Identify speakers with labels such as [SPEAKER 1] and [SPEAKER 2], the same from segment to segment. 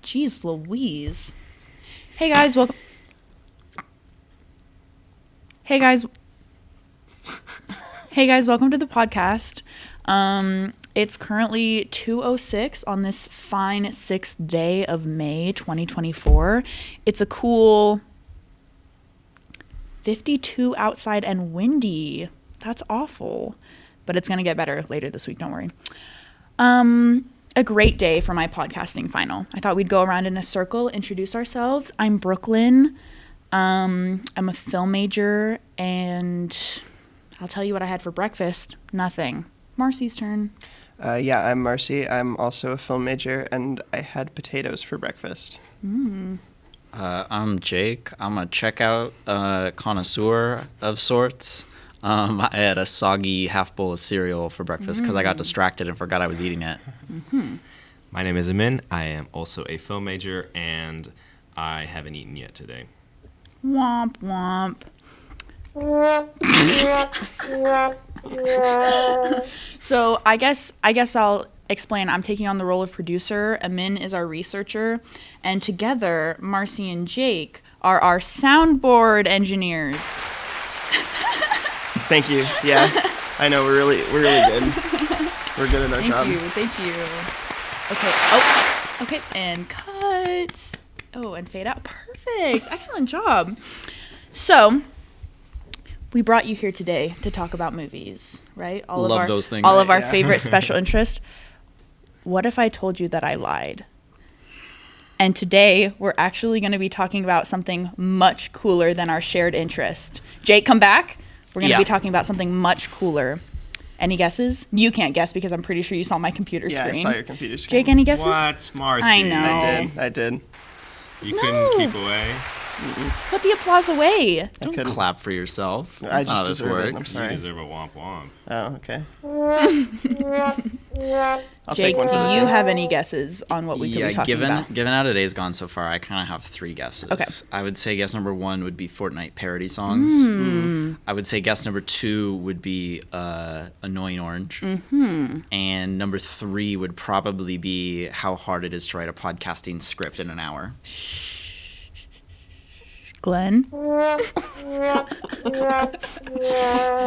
[SPEAKER 1] Jeez Louise. Hey guys, welcome. Hey guys, welcome to the podcast. It's currently 2:06 on this fine 6th day of May 2024. It's a cool 52 outside and windy. That's awful, but it's going to get better later this week, don't worry. A great day for my podcasting final. I thought we'd go around in a circle, introduce ourselves. I'm Brooklyn. I'm a film major, and I'll tell you what I had for breakfast. Nothing. Marci's turn.
[SPEAKER 2] Yeah, I'm Marci. I'm also a film major, and I had potatoes for breakfast.
[SPEAKER 3] I'm Jake. I'm a checkout connoisseur of sorts. I had a soggy half bowl of cereal for breakfast because I got distracted and forgot I was eating it.
[SPEAKER 4] My name is Amin. I am also a film major, and I haven't eaten yet today.
[SPEAKER 1] Womp womp. So I guess I'll explain. I'm taking on the role of producer. Amin is our researcher, and together Marci and Jake are our soundboard engineers.
[SPEAKER 2] Thank you. Yeah, I know we're really good. We're good at our job.
[SPEAKER 1] Thank you. Okay. Oh. Okay. And cut. Oh, and fade out. Perfect. Excellent job. So, we brought you here today to talk about movies, right?
[SPEAKER 3] Love those things.
[SPEAKER 1] All of our favorite special interest. What if I told you that I lied? And today, we're actually going to be talking about something much cooler than our shared interest. Jake, come back. We're going to be talking about something much cooler. Any guesses? You can't guess because I'm pretty sure you saw my computer screen.
[SPEAKER 2] Yeah, I saw your computer screen.
[SPEAKER 1] Jake, any guesses?
[SPEAKER 4] What, Marci?
[SPEAKER 1] I know.
[SPEAKER 2] I did.
[SPEAKER 4] You couldn't keep away?
[SPEAKER 1] Put the applause away.
[SPEAKER 3] Don't clap for yourself.
[SPEAKER 2] I
[SPEAKER 3] That's not
[SPEAKER 2] just
[SPEAKER 3] how this
[SPEAKER 2] deserve it. I'm
[SPEAKER 3] works.
[SPEAKER 2] sorry.
[SPEAKER 4] You deserve a womp womp.
[SPEAKER 2] Oh, okay. I'll
[SPEAKER 1] Jake,
[SPEAKER 2] take one
[SPEAKER 1] do
[SPEAKER 2] for the
[SPEAKER 1] you
[SPEAKER 2] team.
[SPEAKER 1] have any guesses on what we could be talking about?
[SPEAKER 3] Given how today's gone so far, I kind of have 3 guesses.
[SPEAKER 1] Okay.
[SPEAKER 3] I would say guess number 1 would be Fortnite parody songs. I would say guess number 2 would be Annoying Orange. And number 3 would probably be how hard it is to write a podcasting script in an hour.
[SPEAKER 1] Glenn?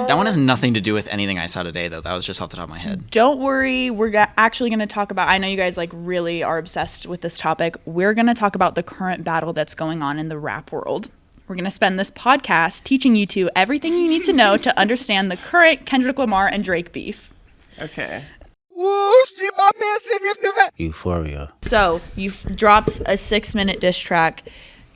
[SPEAKER 3] That one has nothing to do with anything I saw today, though. That was just off the top of my head.
[SPEAKER 1] Don't worry. We're actually going to talk about, I know you guys really are obsessed with this topic. We're going to talk about the current battle that's going on in the rap world. We're going to spend this podcast teaching you two everything you need to know to understand the current Kendrick Lamar and Drake beef.
[SPEAKER 2] Okay.
[SPEAKER 5] Euphoria.
[SPEAKER 1] So, drops a 6-minute diss track.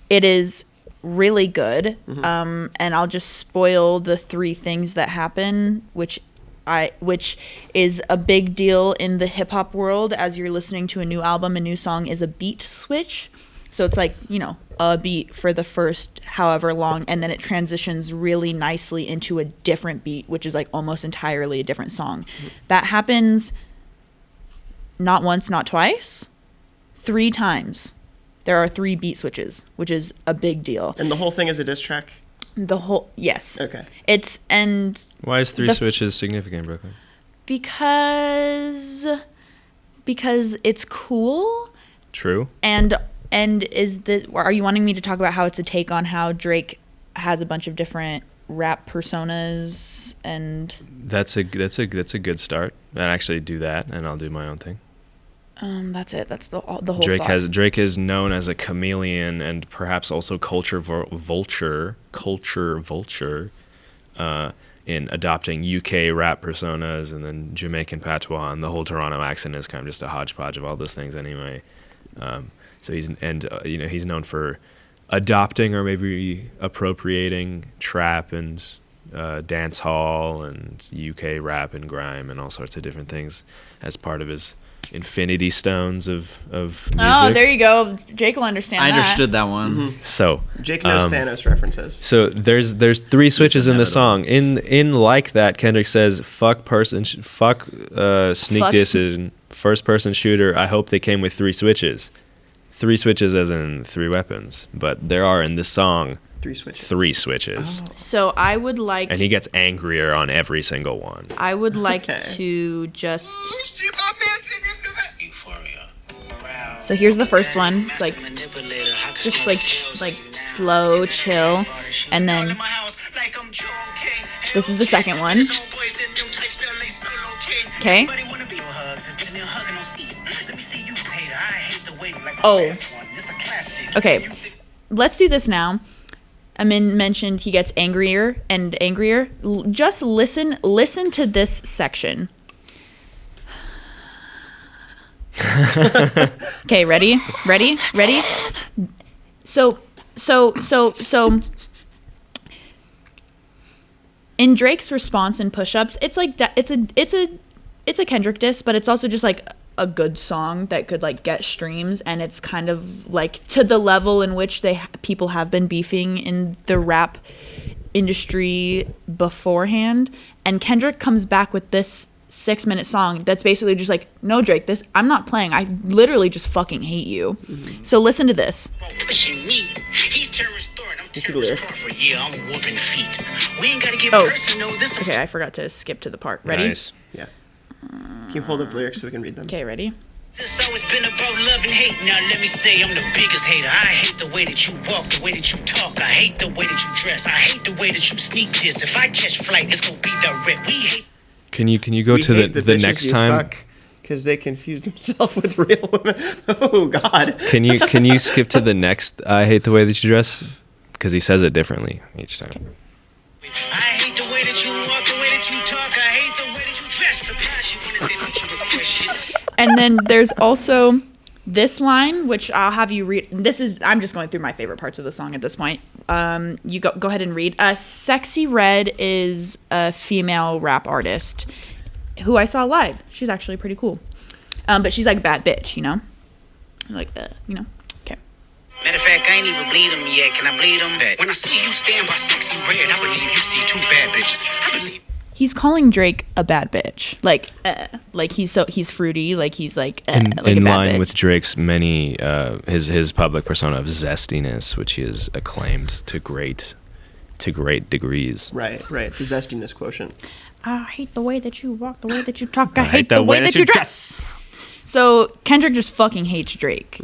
[SPEAKER 1] It is really good, and I'll just spoil the 3 things that happen, which is a big deal in the hip-hop world. As you're listening to a new album, a new song is a beat switch. So it's like, a beat for the first however long, and then it transitions really nicely into a different beat, which is like almost entirely a different song. That happens not once, not twice, 3 times. There are 3 beat switches, which is a big deal.
[SPEAKER 2] And the whole thing is a diss track?
[SPEAKER 1] Yes.
[SPEAKER 2] Okay.
[SPEAKER 4] Why is 3 switches significant, Brooklyn?
[SPEAKER 1] Because it's cool.
[SPEAKER 4] True.
[SPEAKER 1] And are you wanting me to talk about how it's a take on how Drake has a bunch of different rap personas and
[SPEAKER 4] That's a good start. I actually do that, and I'll do my own thing.
[SPEAKER 1] That's it. That's the whole
[SPEAKER 4] Drake is known as a chameleon and perhaps also culture vulture in adopting UK rap personas and then Jamaican patois, and the whole Toronto accent is kind of just a hodgepodge of all those things anyway. So he's known for adopting or maybe appropriating trap and dance hall and UK rap and grime and all sorts of different things as part of his infinity stones of music.
[SPEAKER 1] Oh, there you go. Jake will understand that.
[SPEAKER 3] I understood that one.
[SPEAKER 4] So
[SPEAKER 2] Jake knows Thanos references.
[SPEAKER 4] So there's 3 switches in the song. In like that, Kendrick says, fuck sneak diss, first person shooter. I hope they came with 3 switches. 3 switches as in 3 weapons. But there are in this song 3 switches.
[SPEAKER 1] Oh. So I would like...
[SPEAKER 4] And he gets angrier on every single one.
[SPEAKER 1] I would like to just...
[SPEAKER 5] Euphoria. Morale.
[SPEAKER 1] So here's the first one, like just like slow, chill, and then this is the second one. Okay. Oh. Okay. Let's do this now. Amin mentioned he gets angrier and angrier. Just listen to this section. Okay, ready? So in Drake's response in Push-Ups, it's like it's a Kendrick diss, but it's also just like a good song that could like get streams, and it's kind of like to the level in which people have been beefing in the rap industry beforehand. And Kendrick comes back with this 6-minute song that's basically just like, no, Drake, this I'm not playing. I literally just fucking hate you. Mm-hmm. So listen to this. Okay, I forgot to skip to the part. Ready?
[SPEAKER 4] Nice.
[SPEAKER 2] Yeah. Can you hold up the lyrics so we can read them?
[SPEAKER 1] Okay, ready?
[SPEAKER 5] It's always been about love and hate. Now let me say I'm the biggest hater. I hate the way that you walk, the way that you talk. I hate the way that you dress. I hate the way that you sneak this. If I catch flight, it's gonna be direct. We hate.
[SPEAKER 4] Can you go to the next time?
[SPEAKER 2] Because they confuse themselves with real women. Oh God.
[SPEAKER 4] Can you skip to the next? I hate the way that you dress, because he says it differently each time.
[SPEAKER 5] I hate the way that you walk, the way that you talk. I hate the way that you dress. Surprise you when it's
[SPEAKER 1] And then there's also this line, which I'll have you read. I'm just going through my favorite parts of the song at this point. You go ahead and read. Sexy Red is a female rap artist who I saw live. She's actually pretty cool. But she's like a bad bitch, you know? Like, you know? Okay.
[SPEAKER 5] Matter of fact, I ain't even bleed them yet. Can I bleed them? When I see you stand by Sexy Red, I believe you see two bad bitches. I believe.
[SPEAKER 1] He's calling Drake a bad bitch. Like he's fruity. Like he's like
[SPEAKER 4] in
[SPEAKER 1] like a bad
[SPEAKER 4] line
[SPEAKER 1] bitch.
[SPEAKER 4] with Drake's many his public persona of zestiness, which he has acclaimed to great degrees.
[SPEAKER 2] Right. The zestiness quotient.
[SPEAKER 1] I hate the way that you walk, the way that you talk. I hate the way that you dress. So Kendrick just fucking hates Drake.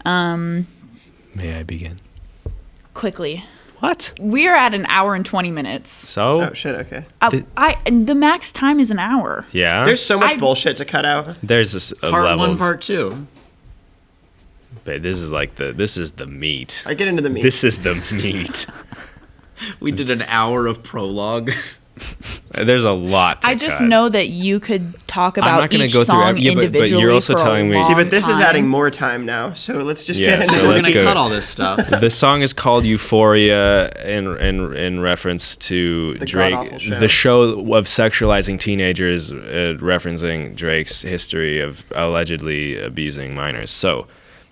[SPEAKER 2] Mm-hmm.
[SPEAKER 4] May I begin?
[SPEAKER 1] Quickly.
[SPEAKER 4] What?
[SPEAKER 1] We are at an hour and 20 minutes.
[SPEAKER 4] So?
[SPEAKER 2] Oh shit. Okay.
[SPEAKER 1] The max time is an hour.
[SPEAKER 4] Yeah.
[SPEAKER 2] There's so much bullshit to cut out.
[SPEAKER 4] There's a
[SPEAKER 3] Part
[SPEAKER 4] levels.
[SPEAKER 3] 1, Part 2.
[SPEAKER 4] But this is the meat.
[SPEAKER 2] I get into the meat.
[SPEAKER 4] This is the meat.
[SPEAKER 3] We did an hour of prologue.
[SPEAKER 4] There's a lot to
[SPEAKER 1] I just
[SPEAKER 4] cut.
[SPEAKER 1] know that you could talk
[SPEAKER 4] I'm not
[SPEAKER 1] about
[SPEAKER 4] gonna
[SPEAKER 1] each
[SPEAKER 4] go through
[SPEAKER 1] song
[SPEAKER 4] every- yeah, but
[SPEAKER 1] individually
[SPEAKER 4] you're also
[SPEAKER 1] for
[SPEAKER 4] telling
[SPEAKER 1] a
[SPEAKER 4] me-
[SPEAKER 1] long
[SPEAKER 2] See, but this is
[SPEAKER 1] time.
[SPEAKER 2] adding more time now. So let's just
[SPEAKER 4] Yeah,
[SPEAKER 2] get into
[SPEAKER 4] so
[SPEAKER 2] the
[SPEAKER 3] We're
[SPEAKER 4] let's
[SPEAKER 3] gonna
[SPEAKER 4] go.
[SPEAKER 3] cut all this stuff.
[SPEAKER 4] The song is called Euphoria in reference to
[SPEAKER 2] The
[SPEAKER 4] Drake,
[SPEAKER 2] god-awful show.
[SPEAKER 4] the show of sexualizing teenagers, referencing Drake's history of allegedly abusing minors. So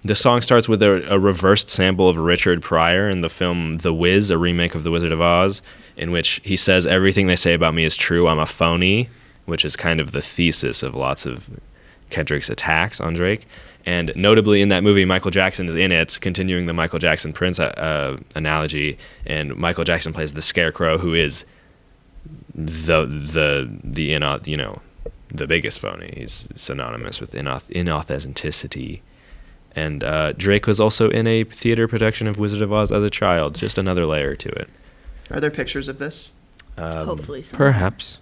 [SPEAKER 4] the song starts with a reversed sample of Richard Pryor in the film The Wiz, a remake of The Wizard of Oz, in which he says, "Everything they say about me is true, I'm a phony," which is kind of the thesis of lots of Kendrick's attacks on Drake. And notably in that movie, Michael Jackson is in it, continuing the Michael Jackson Prince analogy, and Michael Jackson plays the Scarecrow, who is the biggest phony. He's synonymous with inauthenticity. And Drake was also in a theater production of Wizard of Oz as a child, just another layer to it.
[SPEAKER 2] Are there pictures of this?
[SPEAKER 1] Hopefully so.
[SPEAKER 4] Perhaps.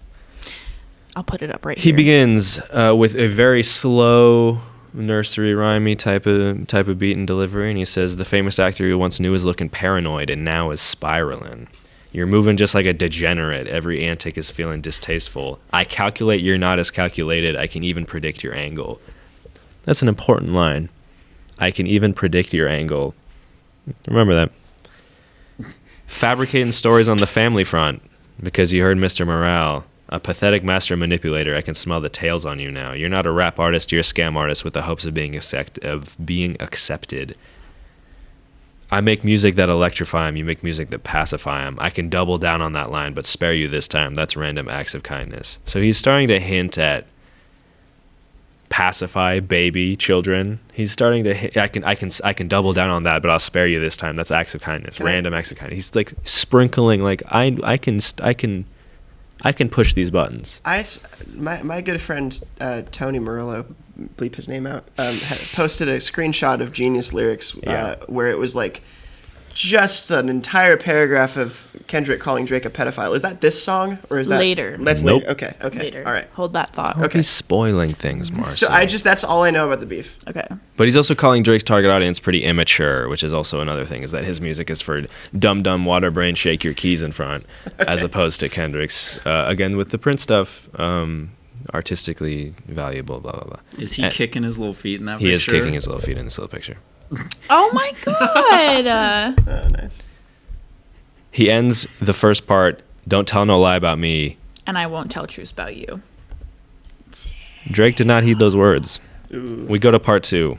[SPEAKER 1] I'll put it up right
[SPEAKER 4] He
[SPEAKER 1] here.
[SPEAKER 4] begins with a very slow, nursery rhymey type of beat and delivery, and he says, "The famous actor you once knew is looking paranoid and now is spiraling. You're moving just like a degenerate. Every antic is feeling distasteful. I calculate you're not as calculated. I can even predict your angle." That's an important line. I can even predict your angle. Remember that. Fabricating stories on the family front because you heard Mr. Morale. A pathetic master manipulator. I can smell the tails on you now. You're not a rap artist. You're a scam artist with the hopes of being accepted. I make music that electrify him. You make music that pacify him. I can double down on that line, but spare you this time. That's random acts of kindness. So he's starting to hint at pacify baby children. He's starting to I can double down on that, but I'll spare you this time. That's acts of kindness. Random acts of kindness. He's like sprinkling like I can push these buttons.
[SPEAKER 2] My good friend Tony Murillo bleep his name out, posted a screenshot of Genius lyrics where it was like just an entire paragraph of Kendrick calling Drake a pedophile. Is that this song or is that
[SPEAKER 1] later?
[SPEAKER 2] That's
[SPEAKER 4] Nope.
[SPEAKER 2] later. Okay.
[SPEAKER 1] Later.
[SPEAKER 2] All right.
[SPEAKER 1] Hold that thought.
[SPEAKER 4] Okay. He's spoiling things, Marcy.
[SPEAKER 2] So that's all I know about the beef.
[SPEAKER 1] Okay.
[SPEAKER 4] But he's also calling Drake's target audience pretty immature, which is also another thing, is that his music is for dumb water brain, shake your keys in front, as opposed to Kendrick's, again, with the Prince stuff, artistically valuable, blah, blah, blah.
[SPEAKER 3] Is he kicking his little feet in that picture?
[SPEAKER 4] He is kicking his little feet in this little picture.
[SPEAKER 1] Oh my god.
[SPEAKER 2] Oh, nice.
[SPEAKER 4] He ends the first part, don't tell no lie about me.
[SPEAKER 1] And I won't tell truths about you.
[SPEAKER 4] Drake did not heed those words.
[SPEAKER 2] Ooh.
[SPEAKER 4] We go to part 2.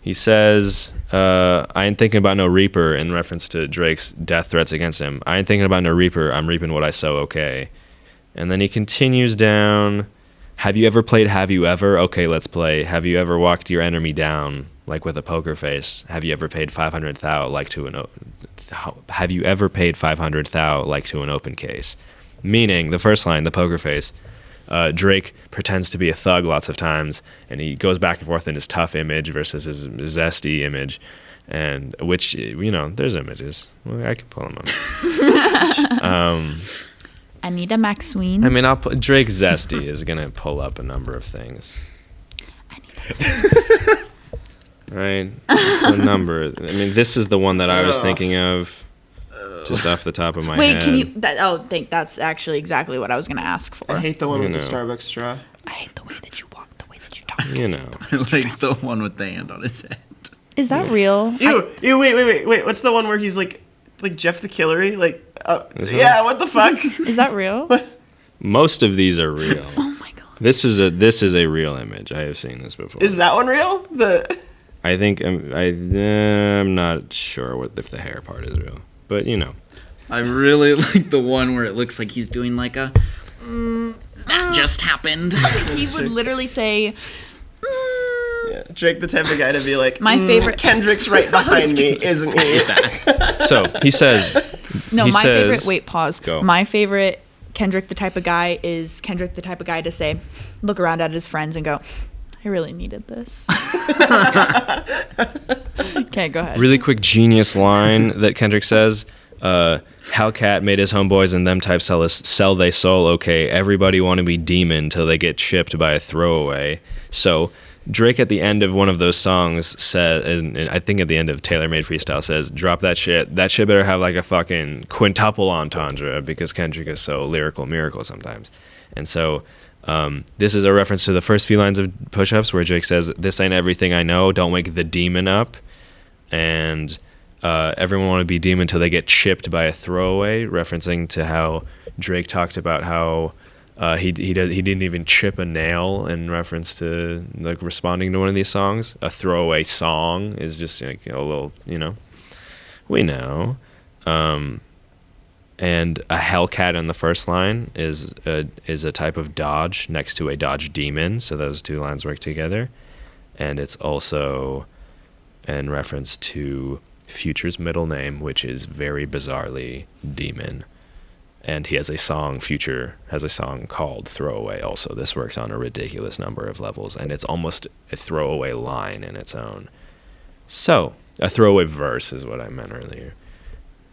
[SPEAKER 4] He says, I ain't thinking about no reaper, in reference to Drake's death threats against him. I ain't thinking about no reaper, I'm reaping what I sow, okay. And then he continues down, have you ever played Have You Ever? Okay, let's play. Have you ever walked your enemy down, like with a poker face? Have you ever paid 500 thou, like to an have you ever paid 500 thou, like to an open case? Meaning, the first line, the poker face, Drake pretends to be a thug lots of times, and he goes back and forth in his tough image versus his zesty image, and which, there's images. Well, I can pull them up.
[SPEAKER 1] I need a Maxween.
[SPEAKER 4] I mean, Drake zesty is gonna pull up a number of things. Right? It's a number. I mean, this is the one that I was thinking of, just off the top of my head.
[SPEAKER 1] Wait, can you? That's actually exactly what I was gonna ask for.
[SPEAKER 2] I hate the one with the Starbucks straw.
[SPEAKER 1] I hate the way that you walk, the way that you talk.
[SPEAKER 3] Like the one with the hand on his head.
[SPEAKER 1] Is that real?
[SPEAKER 2] Ew, wait. What's the one where he's like Jeff the Killery? Yeah, what the fuck?
[SPEAKER 1] Is that real?
[SPEAKER 2] What?
[SPEAKER 4] Most of these are real.
[SPEAKER 1] Oh my god.
[SPEAKER 4] This is a real image. I have seen this before.
[SPEAKER 2] Is that one real?
[SPEAKER 4] I think I'm not sure if the hair part is real, but
[SPEAKER 3] I really like the one where it looks like he's doing like a that just happened.
[SPEAKER 1] He would literally say,
[SPEAKER 2] Yeah, Drake the type of guy to be like,
[SPEAKER 1] my favorite.
[SPEAKER 2] Kendrick's right behind me, isn't he?
[SPEAKER 4] So he says.
[SPEAKER 1] No, my favorite. Wait, pause.
[SPEAKER 4] Go.
[SPEAKER 1] My favorite Kendrick the type of guy is Kendrick the type of guy to say, look around at his friends and go, I really needed this. Okay, go ahead.
[SPEAKER 4] Really quick genius line that Kendrick says. Hellcat made his homeboys and them types sell they soul. Okay, everybody want to be demon till they get chipped by a throwaway. So Drake at the end of one of those songs says, and I think at the end of Taylor Made Freestyle says, drop that shit. That shit better have like a fucking quintuple entendre, because Kendrick is so lyrical miracle sometimes. And so this is a reference to the first few lines of Push-Ups where Drake says, this ain't everything I know, don't wake the demon up. And everyone want to be demon till they get chipped by a throwaway, referencing to how Drake talked about how he didn't even chip a nail, in reference to like responding to one of these songs. A throwaway song is just like a little, we know. And a Hellcat in the first line is a type of dodge next to a dodge demon, so those two lines work together. And it's also in reference to Future's middle name, which is very bizarrely Demon. And he has a song, Future has a song called Throwaway also. This works on a ridiculous number of levels, and it's almost a throwaway line in its own. So, a throwaway verse is what I meant earlier.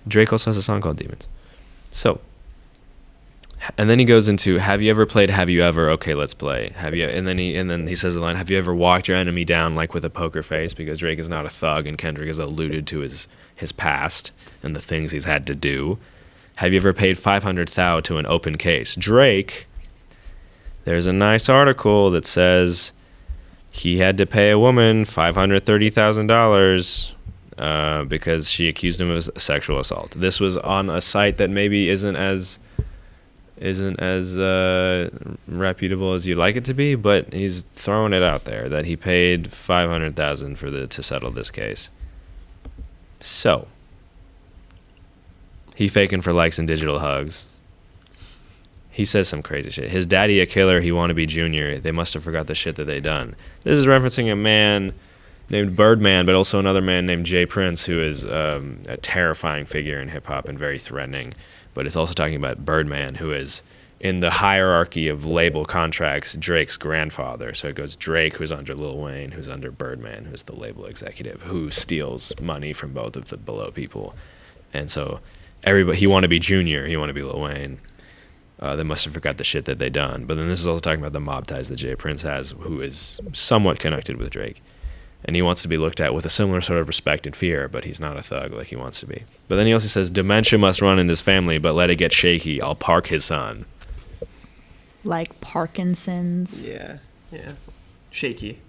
[SPEAKER 4] Drake also has a song called Demons. So, and then he goes into, have you ever played Have You Ever? Okay, let's play. Have you? And then he says the line, have you ever walked your enemy down like with a poker face? Because Drake is not a thug, and Kendrick has alluded to his past and the things he's had to do. Have you ever paid 500 thou to an open case? Drake, there's a nice article that says he had to pay a woman $530,000 because she accused him of sexual assault. This was on a site that maybe isn't as reputable as you'd like it to be, but he's throwing it out there that he paid $500,000 to settle this case. So, he faking for likes and digital hugs. He says some crazy shit. His daddy a killer, he wanna be junior. They must have forgot the shit that they done. This is referencing a man named Birdman, but also another man named Jay Prince, who is a terrifying figure in hip hop and very threatening. But it's also talking about Birdman, who is in the hierarchy of label contracts, Drake's grandfather. So it goes Drake, who's under Lil Wayne, who's under Birdman, who's the label executive, who steals money from both of the below people. And so everybody, he wanted to be Junior, he wanted to be Lil Wayne. They must have forgot the shit that they done. But then this is also talking about the mob ties that Jay Prince has, who is somewhat connected with Drake. And he wants to be looked at with a similar sort of respect and fear, but he's not a thug like he wants to be. But then he also says, dementia must run in his family, but let it get shaky. I'll park his son.
[SPEAKER 1] Like Parkinson's.
[SPEAKER 2] Yeah. Shaky.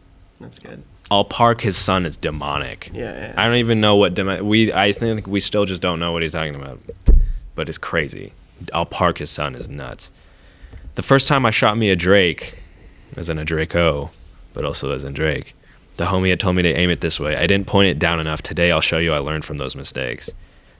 [SPEAKER 2] That's good.
[SPEAKER 4] I'll park his son is demonic.
[SPEAKER 2] Yeah.
[SPEAKER 4] I don't even know what I think we still just don't know what he's talking about. But it's crazy. I'll park his son is nuts. The first time I shot me a Drake, as in a Draco, but also as in Drake, the homie had told me to aim it this way. I didn't point it down enough. Today I'll show you I learned from those mistakes.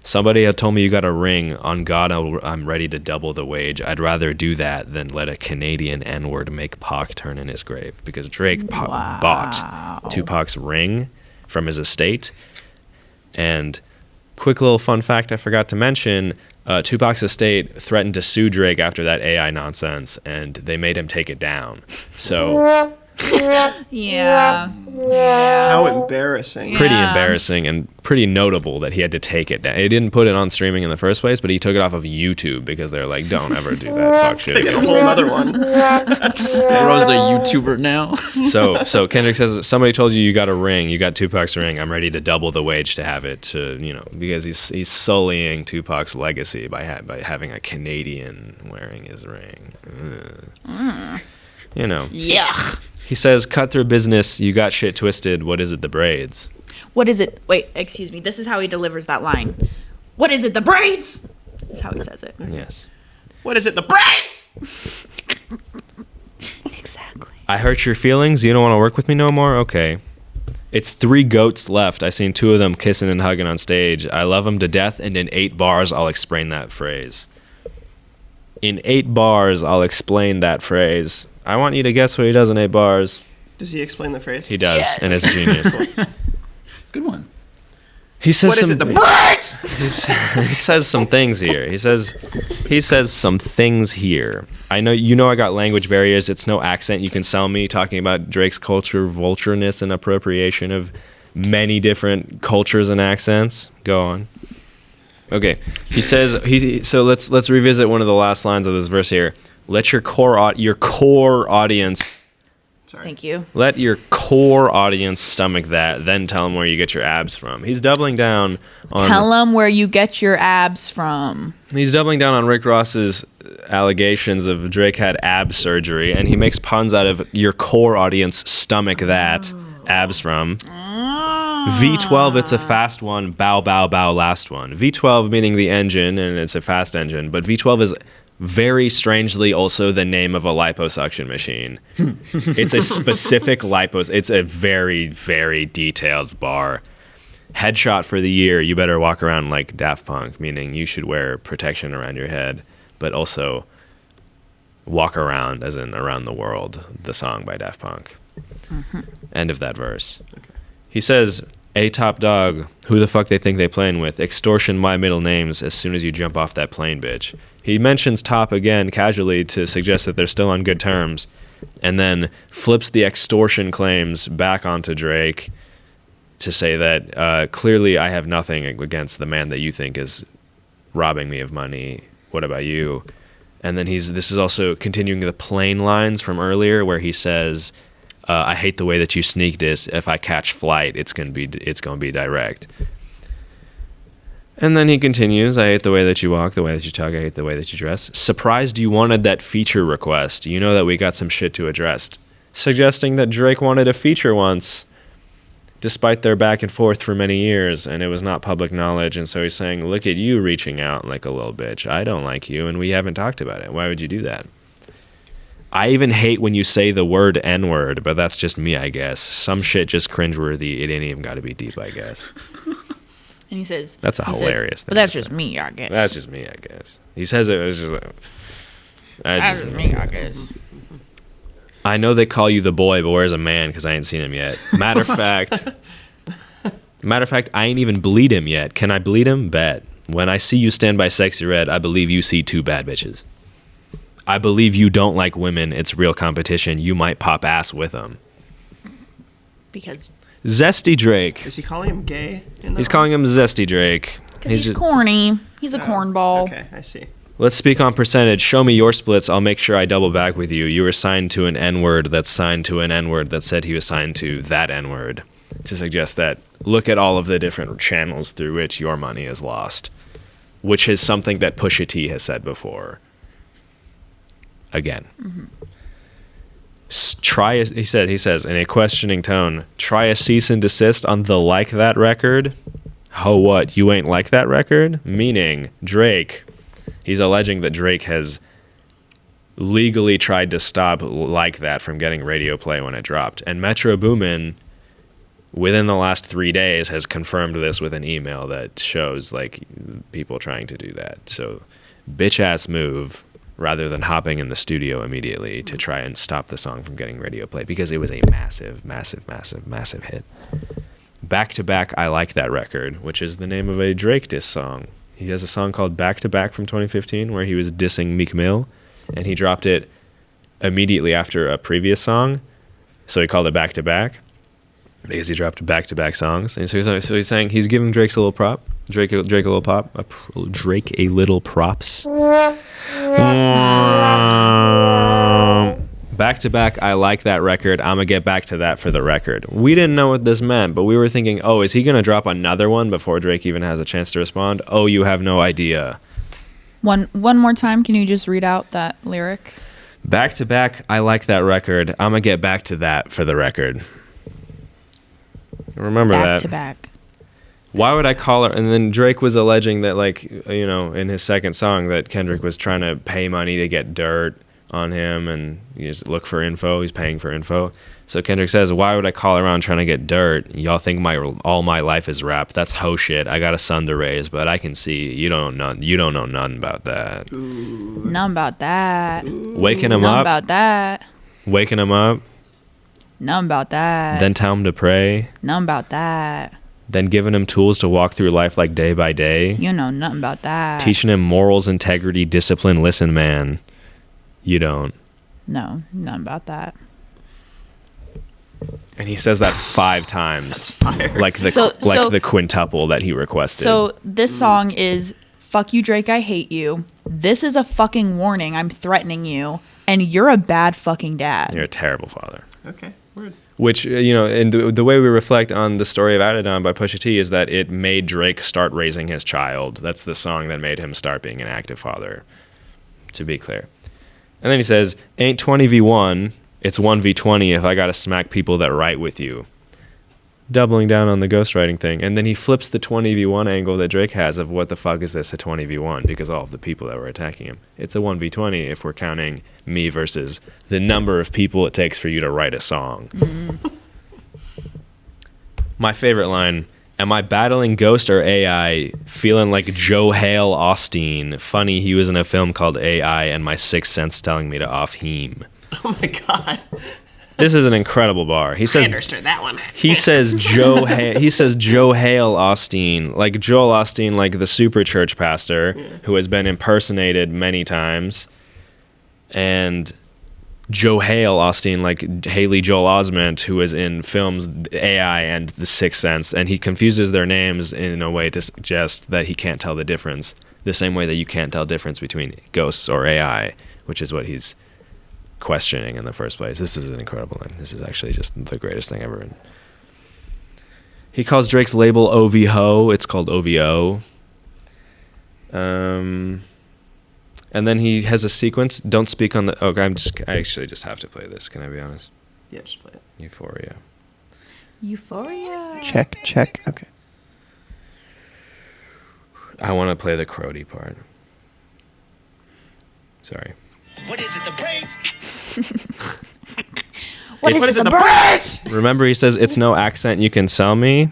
[SPEAKER 4] Somebody had told me you got a ring. On God, I'm ready to double the wage. I'd rather do that than let a Canadian N-word make Pac turn in his grave. Because Drake bought Tupac's ring from his estate. And quick little fun fact I forgot to mention, Tupac's estate threatened to sue Drake after that AI nonsense, and they made him take it down. So
[SPEAKER 1] Yeah.
[SPEAKER 2] How embarrassing.
[SPEAKER 4] pretty
[SPEAKER 1] Yeah.
[SPEAKER 4] embarrassing and pretty notable that he had to take it down. He didn't put it on streaming in the first place, but he took it off of YouTube because they're like, don't ever do that fuck shit
[SPEAKER 2] Get a
[SPEAKER 4] again.
[SPEAKER 2] whole other one.
[SPEAKER 3] Bro's a YouTuber now.
[SPEAKER 4] So Kendrick says, somebody told you got a ring, you got Tupac's ring. I'm ready to double the wage to have it, to, you know, because he's sullying Tupac's legacy by having a Canadian wearing his ring. You know.
[SPEAKER 1] Yuck.
[SPEAKER 4] He says, cut through business, you got shit twisted. What is it, the braids?
[SPEAKER 1] What is it? Wait, excuse me. This is how he delivers that line. What is it? The braids? That's how he says it.
[SPEAKER 4] Yes.
[SPEAKER 2] What is it? The braids!
[SPEAKER 1] Exactly.
[SPEAKER 4] I hurt your feelings? You don't want to work with me no more? Okay. It's 3 goats left. I seen 2 of them kissing and hugging on stage. I love them to death, and in 8 bars, I'll explain that phrase. In 8 bars, I'll explain that phrase. I want you to guess what he does in 8 bars.
[SPEAKER 2] Does he explain the phrase?
[SPEAKER 4] He does,
[SPEAKER 1] Yes.
[SPEAKER 4] and it's genius.
[SPEAKER 3] Good one.
[SPEAKER 4] He says
[SPEAKER 2] What is
[SPEAKER 4] some,
[SPEAKER 2] it? The braids!
[SPEAKER 4] he says some things here. He says some things here. I know I got language barriers. It's no accent you can sell me talking about Drake's culture, vultureness, and appropriation of many different cultures and accents. Go on. Okay. He says so let's revisit one of the last lines of this verse here. Let your core audience
[SPEAKER 2] Sorry.
[SPEAKER 1] Thank you.
[SPEAKER 4] let your core audience stomach that, then tell them where you get your abs from. He's doubling down on
[SPEAKER 1] Tell them where you get your abs from.
[SPEAKER 4] He's doubling down on Rick Ross's allegations of Drake had ab surgery, and he makes puns out of your core audience stomach that abs from. V12, it's a fast one. Bow, bow, bow, last one. V12 meaning the engine, and it's a fast engine, but V12 is very strangely also the name of a liposuction machine. It's a specific it's a very, very detailed bar. Headshot for the year, you better walk around like Daft Punk, meaning you should wear protection around your head, but also walk around, as in around the world, the song by Daft Punk. End of that verse.
[SPEAKER 2] Okay.
[SPEAKER 4] He says, "A top dog, who the fuck they think they playing with? Extortion my middle names as soon as you jump off that plane, bitch." He mentions top again casually to suggest that they're still on good terms, and then flips the extortion claims back onto Drake to say that clearly I have nothing against the man that you think is robbing me of money. What about you? And then this is also continuing the plane lines from earlier where he says, I hate the way that you sneak this. If I catch flight, it's gonna be direct. And then he continues, I hate the way that you walk, the way that you talk, I hate the way that you dress. Surprised you wanted that feature request. You know that we got some shit to address. Suggesting that Drake wanted a feature once, despite their back and forth for many years, and it was not public knowledge. And so he's saying, look at you reaching out like a little bitch. I don't like you, and we haven't talked about it. Why would you do that? I even hate when you say the word N-word, but that's just me, I guess. Some shit just cringeworthy. It ain't even got to be deep, I guess.
[SPEAKER 1] And he says,
[SPEAKER 4] That's a hilarious thing
[SPEAKER 1] But that's
[SPEAKER 4] to
[SPEAKER 1] just
[SPEAKER 4] say.
[SPEAKER 1] me, I guess.
[SPEAKER 4] That's just me, I guess. He says it's just like,
[SPEAKER 1] That's just me, I guess.
[SPEAKER 4] I know they call you the boy, but where's a man? Because I ain't seen him yet. Matter of fact, I ain't even bleed him yet. Can I bleed him? Bet. When I see you stand by Sexy Red, I believe you see 2 bad bitches. I believe you don't like women. It's real competition. You might pop ass with them.
[SPEAKER 1] Because
[SPEAKER 4] Zesty Drake.
[SPEAKER 2] Is he calling him gay?
[SPEAKER 4] He's calling him Zesty Drake.
[SPEAKER 1] he's corny. He's a cornball.
[SPEAKER 2] Okay, I see.
[SPEAKER 4] Let's speak on percentage. Show me your splits. I'll make sure I double back with you. You were signed to an N-word that's signed to an N-word that said he was signed to that N-word. To suggest that look at all of the different channels through which your money is lost, which is something that Pusha T has said before. Again. Mm-hmm. He says in a questioning tone, try a cease and desist on the Like That record. Ho, what? You ain't like that record? Meaning Drake. He's alleging that Drake has legally tried to stop Like That from getting radio play when it dropped. And Metro Boomin, within the last 3 days, has confirmed this with an email that shows like people trying to do that. So, bitch ass move, rather than hopping in the studio immediately to try and stop the song from getting radio play, because it was a massive, massive, massive, massive hit. Back to Back, I Like That record, which is the name of a Drake diss song. He has a song called Back to Back from 2015 where he was dissing Meek Mill, and he dropped it immediately after a previous song, so he called it Back to Back because he dropped back-to-back songs. And so he's saying he's giving Drake's a little prop. Drake a little pop. Drake a little props. Back to Back, I Like That record. I'm gonna get back to that for the record. We didn't know what this meant, but we were thinking, oh, is he gonna drop another one before Drake even has a chance to respond? Oh, you have no idea.
[SPEAKER 1] One more time, can you just read out that lyric?
[SPEAKER 4] Back to Back, I Like That record. I'm gonna get back to that for the record. Remember that.
[SPEAKER 1] Back to back.
[SPEAKER 4] Why would I call her? And then Drake was alleging that, like, you know, in his second song, that Kendrick was trying to pay money to get dirt on him, and you just look for info. He's paying for info. So Kendrick says, why would I call around trying to get dirt? Y'all think all my life is rap. That's ho shit. I got a son to raise, but I can see you don't know nothing about that.
[SPEAKER 2] Ooh.
[SPEAKER 1] None about that.
[SPEAKER 4] Waking him
[SPEAKER 1] None
[SPEAKER 4] up.
[SPEAKER 1] about that.
[SPEAKER 4] Waking him up.
[SPEAKER 1] None about that.
[SPEAKER 4] Then tell him to pray.
[SPEAKER 1] None about that.
[SPEAKER 4] Then giving him tools to walk through life like day by day.
[SPEAKER 1] You know nothing about that.
[SPEAKER 4] Teaching him morals, integrity, discipline. Listen, man. You don't.
[SPEAKER 1] No, none about that.
[SPEAKER 4] And he says that 5 times. Like the
[SPEAKER 1] So
[SPEAKER 4] the quintuple that he requested.
[SPEAKER 1] So this song is fuck you, Drake, I hate you. This is a fucking warning. I'm threatening you. And you're a bad fucking dad.
[SPEAKER 4] You're a terrible father.
[SPEAKER 2] Okay, word.
[SPEAKER 4] Which, you know, and the way we reflect on the story of Adidon by Pusha T is that it made Drake start raising his child. That's the song that made him start being an active father, to be clear. And then he says, ain't 20v1, it's 1v20 if I gotta smack people that write with you. Doubling down on the ghostwriting thing. And then he flips the 20v1 angle that Drake has of what the fuck is this, a 20v1, because all of the people that were attacking him. It's a 1v20 if we're counting me versus the number of people it takes for you to write a song. Mm-hmm. My favorite line, am I battling ghost or AI? Feeling like Joe Hale Osteen. Funny, he was in a film called AI and my sixth sense telling me to off him.
[SPEAKER 2] Oh my god.
[SPEAKER 4] This is an incredible bar. He says,
[SPEAKER 2] I understood that one.
[SPEAKER 4] He says Joe Hale Osteen, like Joel Osteen, like the super church pastor who has been impersonated many times, and Joe Hale Osteen, like Haley Joel Osment, who is in films AI and The Sixth Sense, and he confuses their names in a way to suggest that he can't tell the difference, the same way that you can't tell difference between ghosts or AI, which is what he's questioning in the first place. This is an incredible line. This is actually just the greatest thing ever. He calls Drake's label OVO. It's called OVO. And then he has a sequence. Don't speak on the. Okay, I actually just have to play this. Can I be honest?
[SPEAKER 2] Yeah, just play it.
[SPEAKER 4] Euphoria.
[SPEAKER 2] Check. Okay.
[SPEAKER 4] I want to play the Crody part. Sorry.
[SPEAKER 5] What is it, the brakes?
[SPEAKER 1] What is it, the birds?
[SPEAKER 4] Remember, he says, it's no accent you can sell me.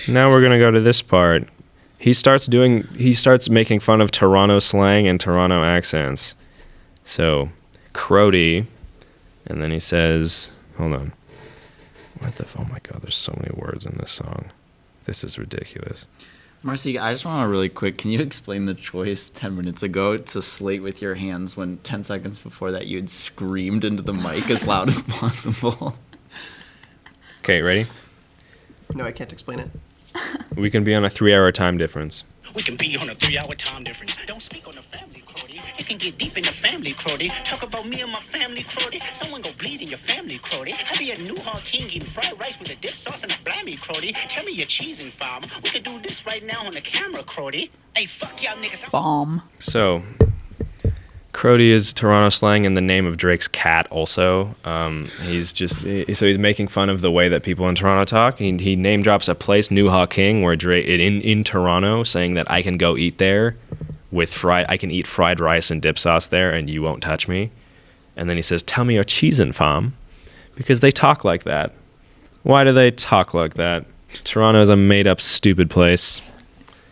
[SPEAKER 4] Now we're going to go to this part. He starts making fun of Toronto slang and Toronto accents. So, Crody, and then he says, hold on. Oh my God, there's so many words in this song. This is ridiculous.
[SPEAKER 3] Marcy, I just want to really quick, can you explain the choice 10 minutes ago to slate with your hands when 10 seconds before that you had screamed into the mic as loud as possible?
[SPEAKER 4] Okay, ready?
[SPEAKER 2] No, I can't explain it.
[SPEAKER 4] We can be on a 3-hour time difference.
[SPEAKER 5] We can be on a 3-hour time difference. Don't speak on the family, Crody. You can get deep in the family, Crody. Talk about me and my family, Crody. Someone go bleed in your family, Crody. I be a New Hog King eating fried rice with a dip sauce and a blammy, Crody. Tell me your cheesing farm. We can do this right now on the camera, Crody. Hey, fuck y'all niggas.
[SPEAKER 1] Bomb.
[SPEAKER 4] So, Crody is Toronto slang in the name of Drake's cat also. He's making fun of the way that people in Toronto talk. He name drops a place, New Haw King, where Drake in Toronto, saying that I can go eat there I can eat fried rice and dip sauce there and you won't touch me. And then he says, tell me your cheesin' fam, because they talk like that. Why do they talk like that? Toronto is a made up stupid place.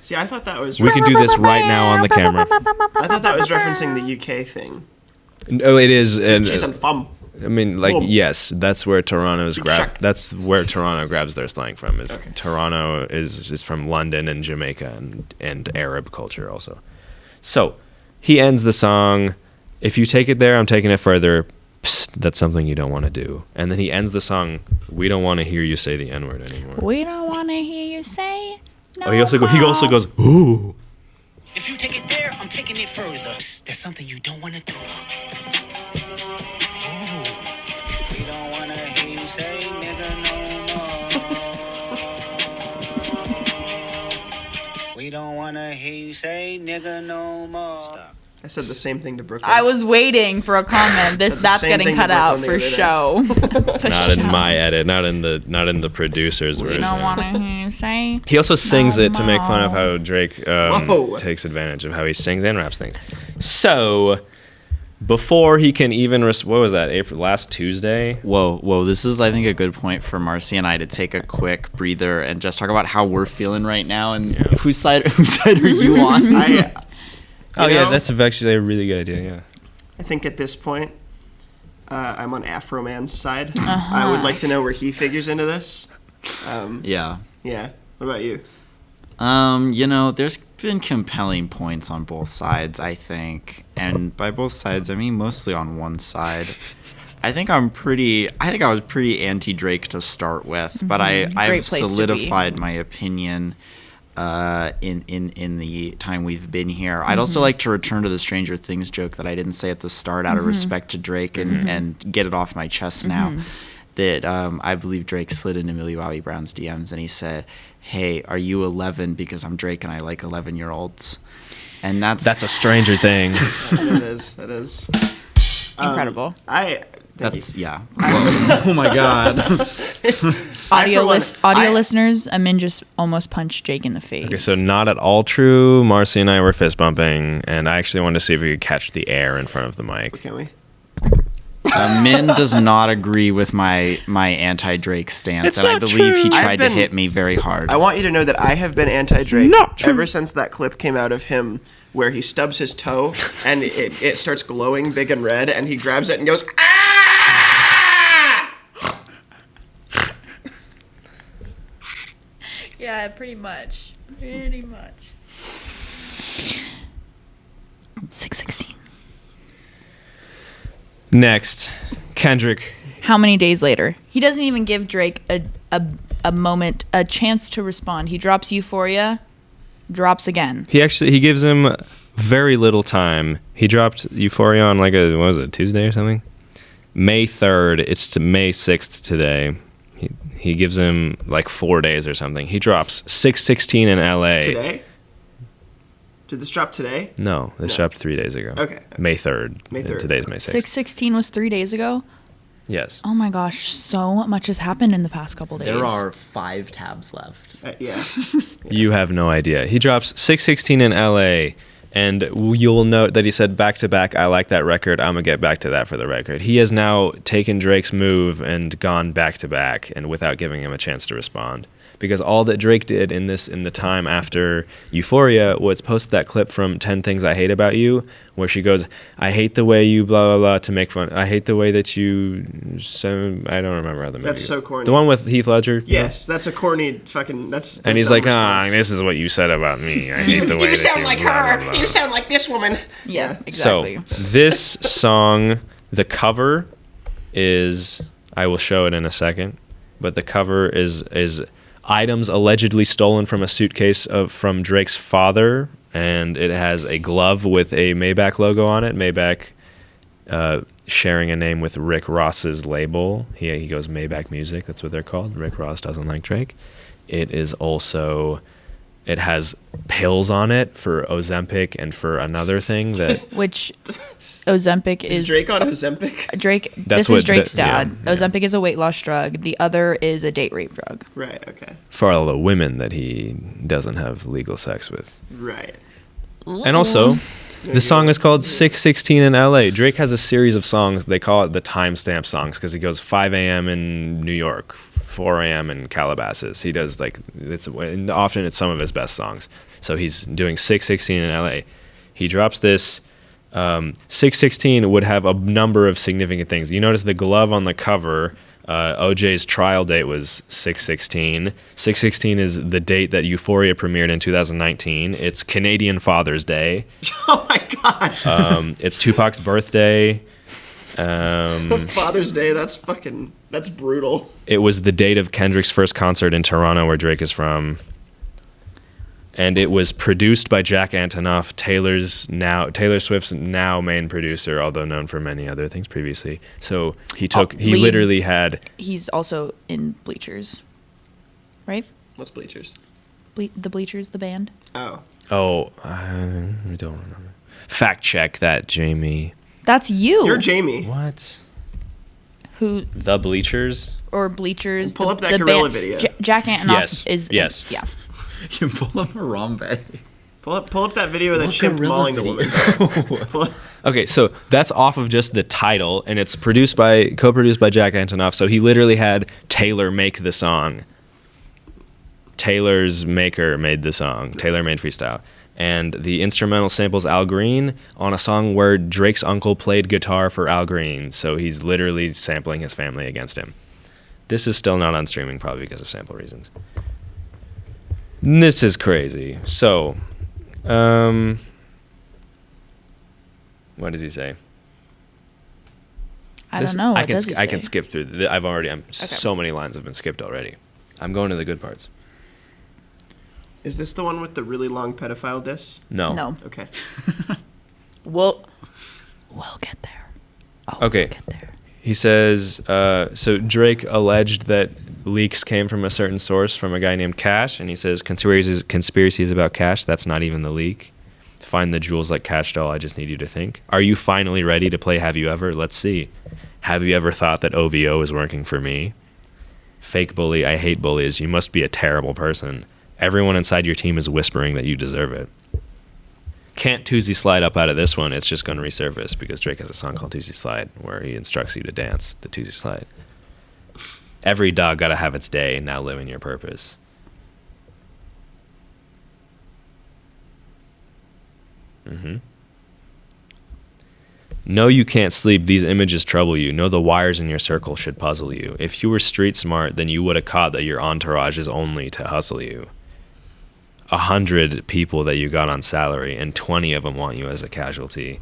[SPEAKER 2] See, I thought that was...
[SPEAKER 4] We can do this right now on the camera.
[SPEAKER 2] I thought that was referencing the UK thing.
[SPEAKER 4] No, it is.
[SPEAKER 2] Cheese and fum.
[SPEAKER 4] I mean, like,
[SPEAKER 2] Boom.
[SPEAKER 4] yes, that's where Toronto's
[SPEAKER 2] Check.
[SPEAKER 4] That's where Toronto grabs their slang from. Is
[SPEAKER 2] Okay.
[SPEAKER 4] Toronto is from London and Jamaica and Arab culture also. So he ends the song. If you take it there, I'm taking it further. Psst, that's something you don't want to do. And then he ends the song. We don't want to hear you say the N-word anymore.
[SPEAKER 1] We don't want to hear you say no.
[SPEAKER 4] Oh, he also goes, ooh.
[SPEAKER 5] If you take it there, I'm taking it further. Psst, that's something you don't want to do. Ooh. We don't want to hear you say nigga no more. We don't want to hear you say nigga no more. Stop.
[SPEAKER 2] I said the same thing to Brooklyn.
[SPEAKER 1] I was waiting for a comment.
[SPEAKER 2] Said the
[SPEAKER 1] That's
[SPEAKER 2] same
[SPEAKER 1] getting
[SPEAKER 2] thing
[SPEAKER 1] cut
[SPEAKER 2] to
[SPEAKER 1] out
[SPEAKER 2] Brooklyn
[SPEAKER 1] for
[SPEAKER 2] the
[SPEAKER 1] show.
[SPEAKER 4] Not in my edit. Not in the producer's
[SPEAKER 1] We
[SPEAKER 4] version.
[SPEAKER 1] don't want to hear you say.
[SPEAKER 4] He also sings
[SPEAKER 1] No
[SPEAKER 4] it to make fun of
[SPEAKER 1] more.
[SPEAKER 4] how Drake
[SPEAKER 2] Whoa.
[SPEAKER 4] takes advantage of how he sings and raps things. So, before he can even... what was that? Last Tuesday?
[SPEAKER 3] Whoa, this is, I think, a good point for Marcy and I to take a quick breather and just talk about how we're feeling right now and whose side are you on?
[SPEAKER 4] Oh, yeah,
[SPEAKER 2] know,
[SPEAKER 4] that's actually a really good idea, yeah.
[SPEAKER 2] I think at this point, I'm on Afro Man's side. I would like to know where he figures into this.
[SPEAKER 3] Yeah.
[SPEAKER 2] Yeah. What about you?
[SPEAKER 3] There's been compelling points on both sides, I think. And by both sides, I mean mostly on one side. I think I was pretty anti-Drake to start with, but I've
[SPEAKER 1] place to be.
[SPEAKER 3] solidified my opinion in the time we've been here. I'd also like to return to the Stranger Things joke that I didn't say at the start out of respect to Drake and get it off my chest now. That I believe Drake slid into Millie Bobby Brown's DMs and he said, hey, are you 11 because I'm Drake and I like 11-year-olds? And that's
[SPEAKER 4] a Stranger Thing.
[SPEAKER 2] It is.
[SPEAKER 1] Incredible.
[SPEAKER 3] Yeah. Oh my God.
[SPEAKER 1] Audio
[SPEAKER 2] I-
[SPEAKER 1] listeners, Amin just almost punched Jake in the face.
[SPEAKER 4] Okay, so not at all true. Marcy and I were fist bumping, and I actually wanted to see if we could catch the air in front of the mic.
[SPEAKER 2] Can we?
[SPEAKER 3] Min does not agree with my anti-Drake stance,
[SPEAKER 4] It's
[SPEAKER 3] and I
[SPEAKER 4] not
[SPEAKER 3] believe he
[SPEAKER 4] true.
[SPEAKER 3] tried to hit me very hard.
[SPEAKER 2] I want you to know that I have been anti-Drake
[SPEAKER 4] not true.
[SPEAKER 2] ever since that clip came out of him where he stubs his toe and it starts glowing big and red and he grabs it and goes, ah!
[SPEAKER 1] Yeah, pretty much. 6:16.
[SPEAKER 4] Next, Kendrick.
[SPEAKER 1] How many days later? He doesn't even give Drake a moment, a chance to respond. He drops Euphoria, drops again.
[SPEAKER 4] He gives him very little time. He dropped Euphoria on Tuesday or something? May 3rd. It's to May 6th today. He gives him 4 days or something. He drops 6:16 in LA.
[SPEAKER 2] Today? Did this drop today?
[SPEAKER 4] No, this dropped 3 days ago.
[SPEAKER 2] Okay.
[SPEAKER 4] May 3rd.
[SPEAKER 2] May 3rd.
[SPEAKER 4] And today's May 6th.
[SPEAKER 1] 6:16 was 3 days ago.
[SPEAKER 4] Yes.
[SPEAKER 1] Oh my gosh, so much has happened in the past couple days.
[SPEAKER 3] There are 5 tabs left.
[SPEAKER 2] Yeah.
[SPEAKER 4] You have no idea. He drops 6:16 in LA, and you'll note that he said back to back, I like that record. I'm going to get back to that for the record. He has now taken Drake's move and gone back to back and without giving him a chance to respond. because all that Drake did in the time after Euphoria was post that clip from 10 Things I Hate About You, where she goes, I hate the way you blah blah blah, to make fun. I hate the way that you. So I don't remember how the movie.
[SPEAKER 2] That's so corny.
[SPEAKER 4] The one with Heath Ledger.
[SPEAKER 2] Yes, that's a corny fucking. That's
[SPEAKER 4] and he's
[SPEAKER 2] dumb
[SPEAKER 4] like,
[SPEAKER 2] response.
[SPEAKER 4] this is what you said about me. I hate the way
[SPEAKER 2] You
[SPEAKER 4] that
[SPEAKER 2] sound
[SPEAKER 4] you
[SPEAKER 2] like
[SPEAKER 4] blah,
[SPEAKER 2] her.
[SPEAKER 4] blah, blah.
[SPEAKER 2] You sound like this woman.
[SPEAKER 1] Yeah, exactly.
[SPEAKER 4] So this song, the cover is, I will show it in a second, but the cover is items allegedly stolen from a suitcase from Drake's father, and it has a glove with a Maybach logo on it. Maybach sharing a name with Rick Ross's label. He goes Maybach Music. That's what they're called. Rick Ross doesn't like Drake. It is also. It has pills on it for Ozempic and for another thing that.
[SPEAKER 1] Which Ozempic
[SPEAKER 2] Is Drake on Ozempic?
[SPEAKER 1] Drake.
[SPEAKER 4] That's
[SPEAKER 1] This is
[SPEAKER 4] what
[SPEAKER 1] Drake's
[SPEAKER 4] the- yeah,
[SPEAKER 1] dad.
[SPEAKER 4] yeah.
[SPEAKER 1] Ozempic is a weight loss drug. The other is a date rape drug.
[SPEAKER 2] Right. Okay.
[SPEAKER 4] For all the women that he doesn't have legal sex with.
[SPEAKER 2] Right.
[SPEAKER 4] And also, the song is called 616 in LA. Drake has a series of songs. They call it the timestamp songs because he goes 5 a.m. in New York, 4 a.m. in Calabasas. He does and often it's some of his best songs. So he's doing 616 in LA. He drops this. 616 would have a number of significant things. You notice the glove on the cover. OJ's trial date was 6/16. 6/16 is the date that Euphoria premiered in 2019. It's Canadian Father's Day.
[SPEAKER 2] Oh my God.
[SPEAKER 4] It's Tupac's birthday.
[SPEAKER 2] Father's Day. That's brutal.
[SPEAKER 4] It was the date of Kendrick's first concert in Toronto, where Drake is from. And it was produced by Jack Antonoff, Taylor Swift's now main producer, although known for many other things previously. So he literally had.
[SPEAKER 1] He's also in Bleachers, right?
[SPEAKER 2] What's Bleachers?
[SPEAKER 1] The Bleachers, the band.
[SPEAKER 2] Oh.
[SPEAKER 4] I don't remember. Fact check that, Jamie.
[SPEAKER 1] That's you.
[SPEAKER 2] You're Jamie.
[SPEAKER 4] What?
[SPEAKER 1] Who
[SPEAKER 4] The Bleachers?
[SPEAKER 1] or Bleachers?
[SPEAKER 2] Pull up that gorilla video.
[SPEAKER 1] Jack Antonoff is.
[SPEAKER 4] Yes.
[SPEAKER 1] Yeah.
[SPEAKER 3] You pull up Harambe.
[SPEAKER 2] Pull up that video of that chimp mauling the woman. Pull up-
[SPEAKER 4] Okay, so that's off of just the title, and it's co-produced by Jack Antonoff. So he literally had Taylor make the song. Taylor's maker made the song. Taylor made freestyle. And the instrumental samples Al Green on a song where Drake's uncle played guitar for Al Green. So he's literally sampling his family against him. This is still not on streaming, probably because of sample reasons. This is crazy. So, what does he say?
[SPEAKER 1] I don't know. What does he
[SPEAKER 4] I can
[SPEAKER 1] say?
[SPEAKER 4] skip through. So many lines have been skipped already. I'm going to the good parts.
[SPEAKER 2] Is this the one with the really long pedophile diss?
[SPEAKER 4] No.
[SPEAKER 1] No.
[SPEAKER 2] Okay.
[SPEAKER 1] We'll get there. Oh,
[SPEAKER 4] Okay.
[SPEAKER 1] We'll get there.
[SPEAKER 4] He says, so Drake alleged that leaks came from a certain source from a guy named Cash, and he says, conspiracies about Cash, that's not even the leak. Find the jewels like Cash doll, I just need you to think. Are you finally ready to play Have You Ever? Let's see. Have you ever thought that OVO is working for me? Fake bully, I hate bullies, you must be a terrible person. Everyone inside your team is whispering that you deserve it. Can't Tuesday Slide up out of this one. It's just going to resurface because Drake has a song called Tuesday Slide where he instructs you to dance the Tuesday Slide. Every dog got to have its day. Now live in your purpose. No, you can't sleep. These images trouble you. No, the wires in your circle should puzzle you. If you were street smart, then you would have caught that your entourage is only to hustle you. 100 people that you got on salary, and 20 of them want you as a casualty.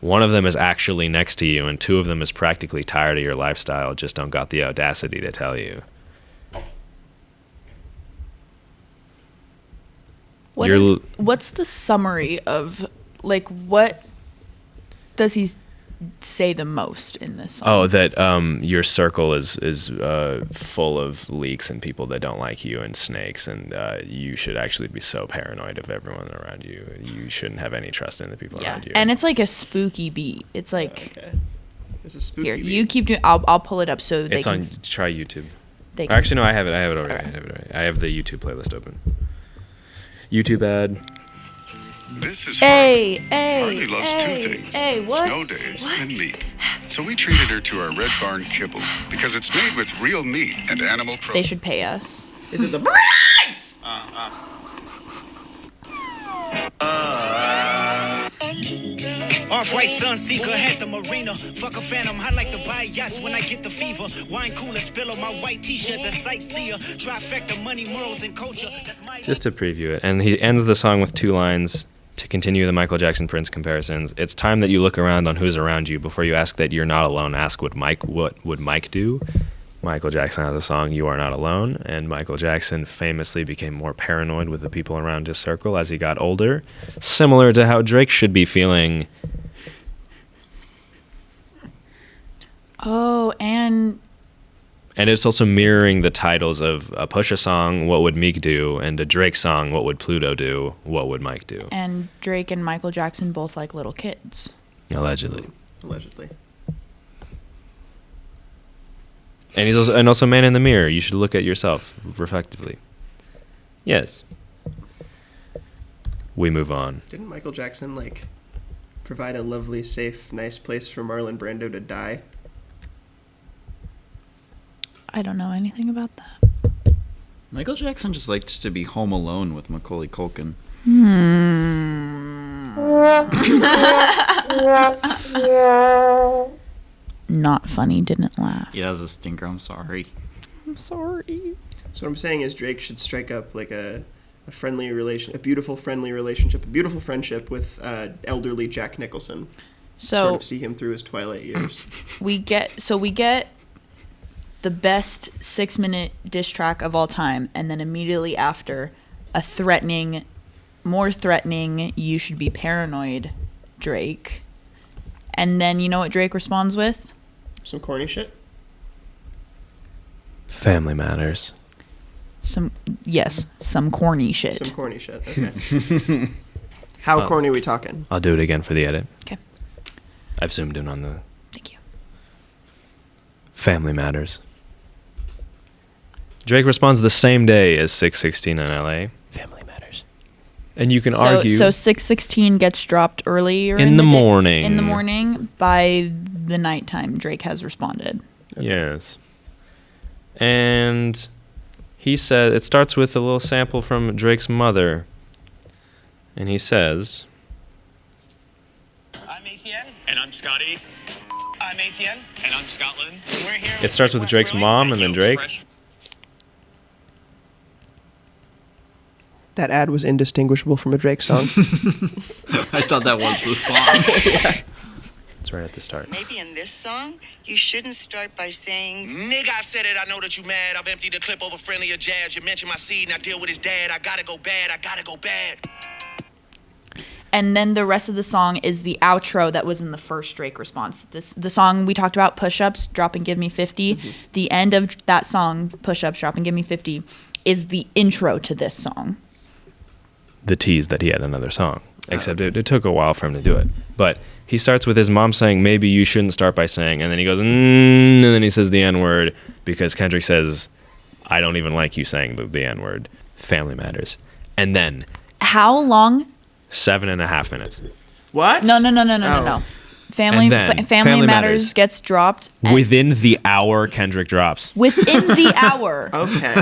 [SPEAKER 4] One of them is actually next to you, and 2 of them is practically tired of your lifestyle, just don't got the audacity to tell you.
[SPEAKER 1] What's the summary of, like, what does he say the most in this song?
[SPEAKER 4] Oh, that your circle is full of leaks and people that don't like you and snakes, and you should actually be so paranoid of everyone around you. You shouldn't have any trust in the people around you.
[SPEAKER 1] And it's like a spooky beat. It's like,
[SPEAKER 2] Okay. It's a spooky
[SPEAKER 1] here,
[SPEAKER 2] beat.
[SPEAKER 1] you keep doing. I'll pull it up so they
[SPEAKER 4] it's
[SPEAKER 1] can.
[SPEAKER 4] on. Try YouTube.
[SPEAKER 1] They
[SPEAKER 4] Or
[SPEAKER 1] can
[SPEAKER 4] actually, no, I have it. I have it already.
[SPEAKER 1] Alright.
[SPEAKER 4] I have the YouTube playlist open. YouTube ad.
[SPEAKER 6] This is
[SPEAKER 1] Hey,
[SPEAKER 6] Harley.
[SPEAKER 1] hey,
[SPEAKER 6] Harley loves
[SPEAKER 1] hey,
[SPEAKER 6] 2 things,
[SPEAKER 1] hey, what?
[SPEAKER 6] snow days and meat. So we treated her to our Red Barn kibble because it's made with real meat and animal
[SPEAKER 1] They
[SPEAKER 6] protein.
[SPEAKER 1] should pay us.
[SPEAKER 2] Is it the Braids?
[SPEAKER 5] Off-white Sunseeker, had the marina. Fuck a phantom, I like to buy yachts when I get the fever. Wine cooler, spill on my white t-shirt, the sightseer. Trifecta, money, morals, and culture. That's my...
[SPEAKER 4] Just to preview it, and he ends the song with 2 lines to continue the Michael Jackson Prince comparisons. It's time that you look around on who's around you before you ask that you're not alone. Ask what would Mike do? Michael Jackson has a song, You Are Not Alone, and Michael Jackson famously became more paranoid with the people around his circle as he got older, similar to how Drake should be feeling.
[SPEAKER 1] Oh, and
[SPEAKER 4] it's also mirroring the titles of a Pusha song, What Would Meek Do, and a Drake song, What Would Pluto Do, What Would Mike Do?
[SPEAKER 1] And Drake and Michael Jackson both like little kids.
[SPEAKER 4] Allegedly. And he's also Man in the Mirror. You should look at yourself reflectively. Yes. We move on.
[SPEAKER 2] Didn't Michael Jackson, like, provide a lovely, safe, nice place for Marlon Brando to die?
[SPEAKER 1] I don't know anything about that.
[SPEAKER 3] Michael Jackson just liked to be home alone with Macaulay Culkin.
[SPEAKER 1] Not funny, didn't laugh.
[SPEAKER 3] He has a stinker, I'm sorry.
[SPEAKER 1] I'm sorry.
[SPEAKER 2] So what I'm saying is Drake should strike up, like, a friendly relation, a beautiful friendly relationship, a beautiful friendship with elderly Jack Nicholson.
[SPEAKER 1] So
[SPEAKER 2] sort of see him through his twilight years.
[SPEAKER 1] we get the best 6-minute diss track of all time, and then immediately after, more threatening, you should be paranoid, Drake. And then you know what Drake responds with?
[SPEAKER 2] Some corny shit.
[SPEAKER 4] Family Matters.
[SPEAKER 1] Some corny shit.
[SPEAKER 2] Some corny shit. Okay. How corny are we talking?
[SPEAKER 4] I'll do it again for the edit.
[SPEAKER 1] Okay.
[SPEAKER 4] I've zoomed in on the
[SPEAKER 1] Thank you.
[SPEAKER 4] Family Matters. Drake responds the same day as 616 in LA. Family Matters. And you can argue.
[SPEAKER 1] So 616 gets dropped earlier
[SPEAKER 4] in the morning.
[SPEAKER 1] In the morning. By the nighttime, Drake has responded.
[SPEAKER 2] Okay.
[SPEAKER 4] Yes. And he said, it starts with a little sample from Drake's mother. And he says,
[SPEAKER 7] I'm ATN. And I'm Scotty. I'm ATN. And I'm Scotland. We're here.
[SPEAKER 4] It starts with Drake's mom and then Drake.
[SPEAKER 2] That ad was indistinguishable from a Drake song.
[SPEAKER 3] I thought that was the song.
[SPEAKER 4] It's right at the start.
[SPEAKER 8] Maybe in this song, you shouldn't start by saying,
[SPEAKER 5] Nigga, I said it, I know that you mad. I've emptied the clip over friendlier jabs. You mentioned my seed, now deal with his dad. I gotta go bad, I gotta go bad.
[SPEAKER 1] And then the rest of the song is the outro that was in the first Drake response. The song we talked about, Push-Ups, Drop and Give Me 50. Mm-hmm. The end of that song, Push-Ups, Drop and Give Me 50, is the intro to this song.
[SPEAKER 4] The tease that he had another song. Except it took a while for him to do it. But he starts with his mom saying, maybe you shouldn't start by saying, and then he goes, and then he says the N-word because Kendrick says, I don't even like you saying the N-word. Family Matters. And then...
[SPEAKER 1] How long?
[SPEAKER 4] 7.5 minutes.
[SPEAKER 2] What?
[SPEAKER 1] No. Family Matters gets dropped.
[SPEAKER 4] Within the hour, Kendrick drops.
[SPEAKER 1] Within the hour.
[SPEAKER 2] Okay.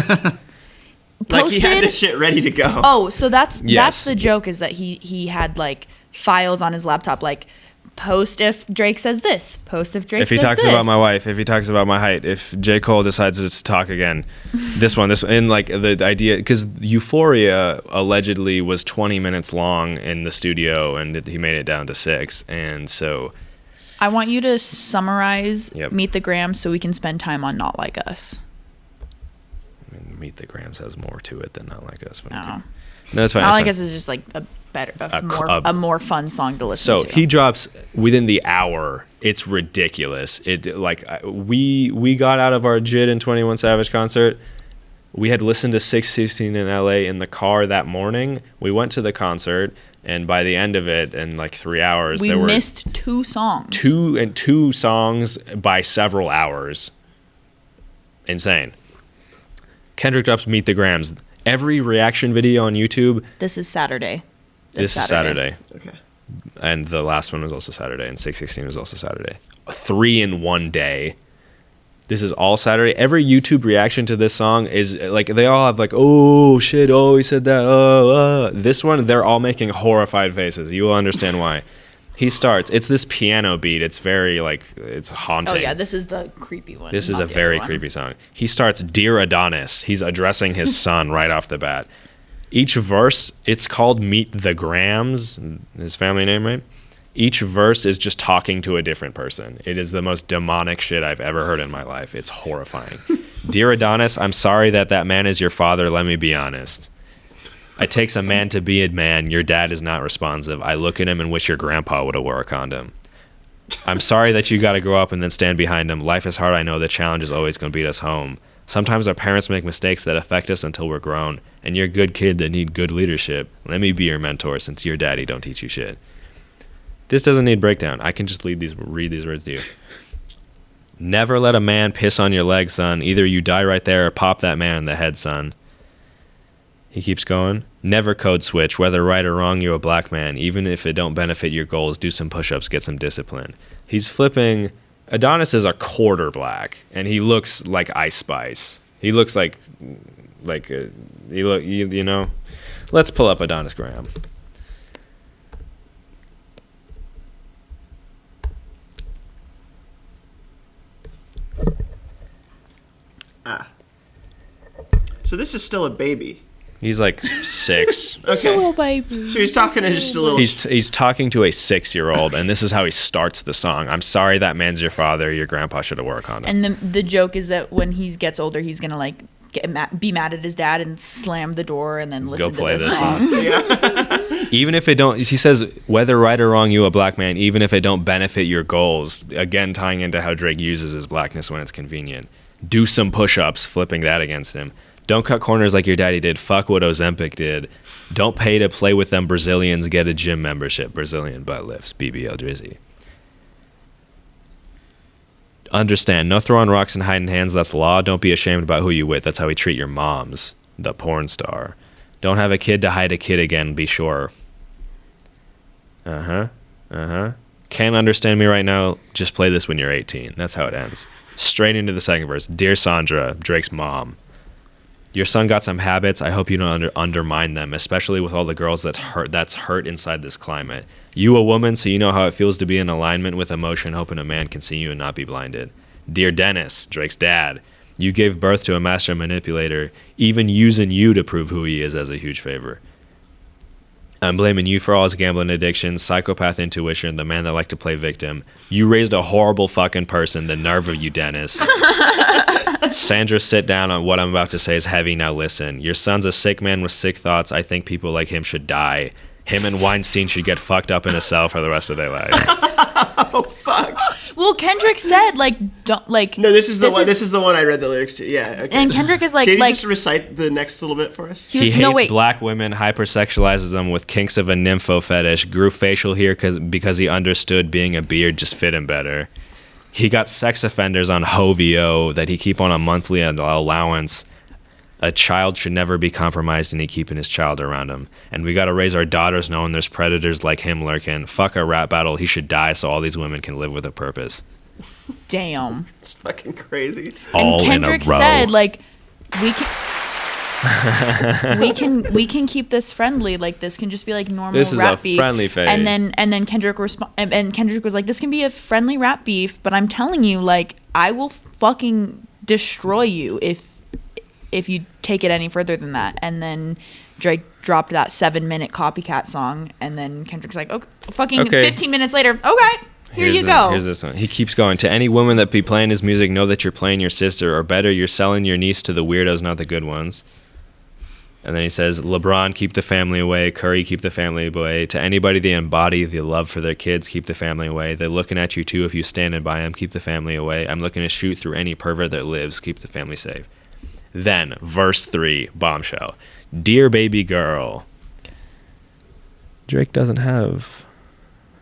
[SPEAKER 2] Like he had this shit ready to go.
[SPEAKER 1] Oh, so that's the joke, is that he had like files on his laptop, like post if Drake says this, post if Drake says this.
[SPEAKER 4] If he talks about my wife, if he talks about my height, if J. Cole decides to talk again, this one, and like the idea, because Euphoria allegedly was 20 minutes long in the studio and he made it down to 6, and so.
[SPEAKER 1] I want you to summarize
[SPEAKER 4] Yep.
[SPEAKER 1] Meet the Grams so we can spend time on Not Like Us.
[SPEAKER 4] Meet the Grams has more to it than Not Like Us. But
[SPEAKER 1] I don't know.
[SPEAKER 4] No, that's fine.
[SPEAKER 1] Not
[SPEAKER 4] that's
[SPEAKER 1] Like
[SPEAKER 4] fine.
[SPEAKER 1] Us is just like a more fun song to listen
[SPEAKER 4] So
[SPEAKER 1] to.
[SPEAKER 4] he drops within the hour. It's ridiculous. It like we got out of our JID and 21 Savage concert. We had listened to 616 in LA in the car that morning. We went to the concert, and by the end of it, in like 3 hours,
[SPEAKER 1] we
[SPEAKER 4] there were
[SPEAKER 1] missed 2 songs.
[SPEAKER 4] two songs by several hours. Insane. Kendrick drops Meet the Grams. Every reaction video on YouTube.
[SPEAKER 1] This is Saturday.
[SPEAKER 4] This is Saturday.
[SPEAKER 2] Okay.
[SPEAKER 4] And the last one was also Saturday, and 616 was also Saturday. 3 in one day. This is all Saturday. Every YouTube reaction to this song is like, they all have like, oh shit, oh he said that, This one, they're all making horrified faces. You will understand why. He starts, it's this piano beat. It's very like, it's haunting.
[SPEAKER 1] Oh yeah, this is the creepy one.
[SPEAKER 4] This is
[SPEAKER 1] not
[SPEAKER 4] a
[SPEAKER 1] the
[SPEAKER 4] very
[SPEAKER 1] other one.
[SPEAKER 4] creepy song. He starts, Dear Adonis. He's addressing his son right off the bat. Each verse, it's called Meet the Grams, his family name, right? Each verse is just talking to a different person. It is the most demonic shit I've ever heard in my life. It's horrifying. Dear Adonis, I'm sorry that man is your father. Let me be honest. It takes a man to be a man. Your dad is not responsive. I look at him and wish your grandpa would have wore a condom. I'm sorry that you got to grow up and then stand behind him. Life is hard. I know the challenge is always going to beat us home. Sometimes our parents make mistakes that affect us until we're grown. And you're a good kid that need good leadership. Let me be your mentor since your daddy don't teach you shit. This doesn't need breakdown. I can just read these words to you. Never let a man piss on your leg, son. Either you die right there or pop that man in the head, son. He keeps going. Never code switch. Whether right or wrong, you're a black man. Even if it don't benefit your goals, do some push-ups, get some discipline. He's flipping. Adonis is a quarter black, and he looks like Ice Spice. He looks like you know. Let's pull up Adonis Graham.
[SPEAKER 2] So this is still a baby.
[SPEAKER 4] He's like 6.
[SPEAKER 2] Okay.
[SPEAKER 1] Little baby.
[SPEAKER 2] So he's talking to just a little.
[SPEAKER 4] He's talking to a 6-year-old, and this is how he starts the song. I'm sorry that man's your father. Your grandpa should have wore a condom.
[SPEAKER 1] And the joke is that when he gets older, he's gonna like be mad at his dad and slam the door and then listen
[SPEAKER 4] play
[SPEAKER 1] to this
[SPEAKER 4] this
[SPEAKER 1] song.
[SPEAKER 2] Yeah.
[SPEAKER 4] Even if it don't, he says, whether right or wrong, you a black man, even if it don't benefit your goals. Again, tying into how Drake uses his blackness when it's convenient. Do some push-ups, flipping that against him. Don't cut corners like your daddy did. Fuck what Ozempic did. Don't pay to play with them Brazilians. Get a gym membership. Brazilian butt lifts. BBL Drizzy. Understand. No throwing rocks and hiding hands. That's law. Don't be ashamed about who you with. That's how we treat your moms. The porn star. Don't have a kid to hide a kid again. Be sure. Can't understand me right now. Just play this when you're 18. That's how it ends. Straight into the second verse. Dear Sandra, Drake's mom. Your son got some habits. I hope you don't undermine them, especially with all the girls that's hurt inside this climate. You a woman, so you know how it feels to be in alignment with emotion, hoping a man can see you and not be blinded. Dear Dennis, Drake's dad, you gave birth to a master manipulator, even using you to prove who he is as a huge favor. I'm blaming you for all his gambling addictions, psychopath intuition, the man that liked to play victim. You raised a horrible fucking person, the nerve of you, Dennis. Sandra, sit down. On what I'm about to say is heavy. Now listen. Your son's a sick man with sick thoughts. I think people like him should die. Him and Weinstein should get fucked up in a cell for the rest of their lives.
[SPEAKER 2] Oh fuck.
[SPEAKER 1] Well, Kendrick said don't like.
[SPEAKER 2] No, this is the one. This is the one I read the lyrics to. Yeah. Okay.
[SPEAKER 1] And Kendrick is like.
[SPEAKER 2] Can you just recite the next little bit for us?
[SPEAKER 4] He hates black women, hypersexualizes them with kinks of a nympho fetish. Grew facial hair because he understood being a beard just fit him better. He got sex offenders on Hovio that he keep on a monthly allowance. A child should never be compromised, and he keeping his child around him. And we got to raise our daughters knowing there's predators like him lurking. Fuck a rap battle. He should die so all these women can live with a purpose.
[SPEAKER 1] Damn.
[SPEAKER 2] It's fucking crazy.
[SPEAKER 4] All
[SPEAKER 1] and Kendrick
[SPEAKER 4] in a row.
[SPEAKER 1] said like we can keep this friendly, like this can just be like normal
[SPEAKER 4] This is
[SPEAKER 1] rap
[SPEAKER 4] a
[SPEAKER 1] beef.
[SPEAKER 4] friendly phase.
[SPEAKER 1] And then Kendrick and Kendrick was like, this can be a friendly rap beef, but I'm telling you, like, I will fucking destroy you if you take it any further than that. And then Drake dropped that 7-minute copycat song, and then Kendrick's like, okay, 15 minutes later, okay, here you go.
[SPEAKER 4] Here's this one. He keeps going. To any woman that be playing his music, know that you're playing your sister, or better, you're selling your niece to the weirdos, not the good ones. And then he says, LeBron, keep the family away. Curry, keep the family away. To anybody they embody the love for their kids, keep the family away. They're looking at you too if you standing by them, keep the family away. I'm looking to shoot through any pervert that lives, keep the family safe. Then, verse 3, bombshell. Dear baby girl. Drake doesn't have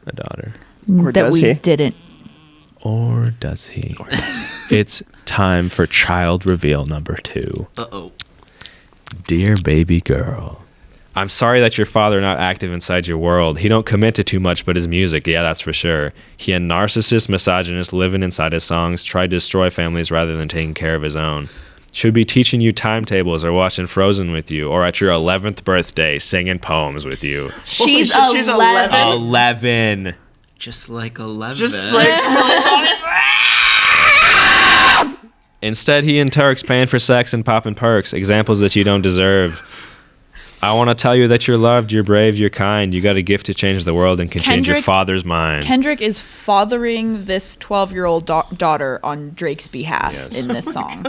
[SPEAKER 4] a daughter.
[SPEAKER 2] Or
[SPEAKER 1] that
[SPEAKER 2] does
[SPEAKER 1] we
[SPEAKER 2] he?
[SPEAKER 1] didn't.
[SPEAKER 4] Or does he? It's time for child reveal number 2.
[SPEAKER 2] Uh-oh.
[SPEAKER 4] Dear baby girl, I'm sorry that your father not active inside your world. He don't commit to too much but his music. Yeah, that's for sure. He a narcissist, misogynist, living inside his songs, tried to destroy families rather than taking care of his own. Should be teaching you timetables or watching Frozen with you, or at your 11th birthday singing poems with you.
[SPEAKER 1] She's
[SPEAKER 2] Holy shit, she's
[SPEAKER 1] 11.
[SPEAKER 4] 11.
[SPEAKER 3] Just like 11.
[SPEAKER 2] Just like
[SPEAKER 4] Instead, he and Turk's paying for sex and popping perks, examples that you don't deserve. I want to tell you that you're loved, you're brave, you're kind. You got a gift to change the world and can change your father's mind.
[SPEAKER 1] Kendrick is fathering this 12-year-old daughter on Drake's behalf in this song.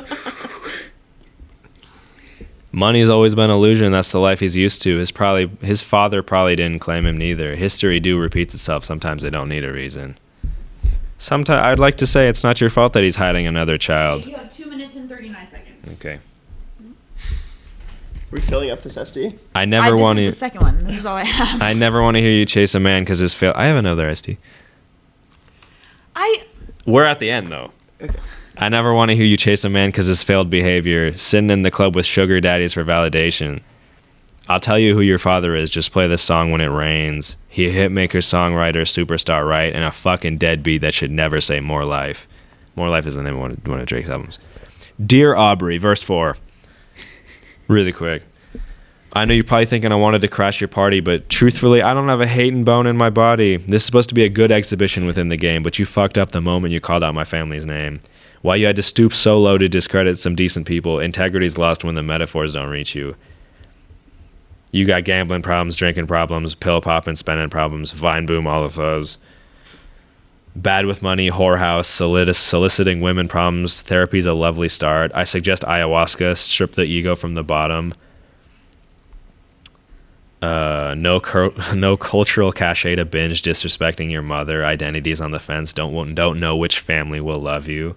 [SPEAKER 4] Money's always been an illusion. That's the life he's used to. His father probably didn't claim him neither. History do repeats itself. Sometimes they don't need a reason. Sometimes I'd like to say it's not your fault that he's hiding another child.
[SPEAKER 1] You have 2 minutes and 39 seconds.
[SPEAKER 4] Okay.
[SPEAKER 2] Are we filling up this SD?
[SPEAKER 4] I never want to.
[SPEAKER 1] This is the second one. This is all I have.
[SPEAKER 4] I never want to hear you chase a man because his fail. I have another SD. We're at the end though.
[SPEAKER 2] Okay.
[SPEAKER 4] I never want to hear you chase a man because his failed behavior, sitting in the club with sugar daddies for validation. I'll tell you who your father is. Just play this song when it rains. He a hitmaker, songwriter, superstar, right? And a fucking deadbeat that should never say more life. More Life is the name of one of Drake's albums. Dear Aubrey, verse 4. Really quick. I know you're probably thinking I wanted to crash your party, but truthfully, I don't have a hating bone in my body. This is supposed to be a good exhibition within the game, but you fucked up the moment you called out my family's name. Why you had to stoop so low to discredit some decent people. Integrity's lost when the metaphors don't reach you. You got gambling problems, drinking problems, pill popping, spending problems, Vine boom, all of those. Bad with money, whorehouse, soliciting women problems. Therapy's a lovely start. I suggest ayahuasca, strip the ego from the bottom. No cultural cachet to binge, disrespecting your mother. Identities on the fence. Don't know which family will love you.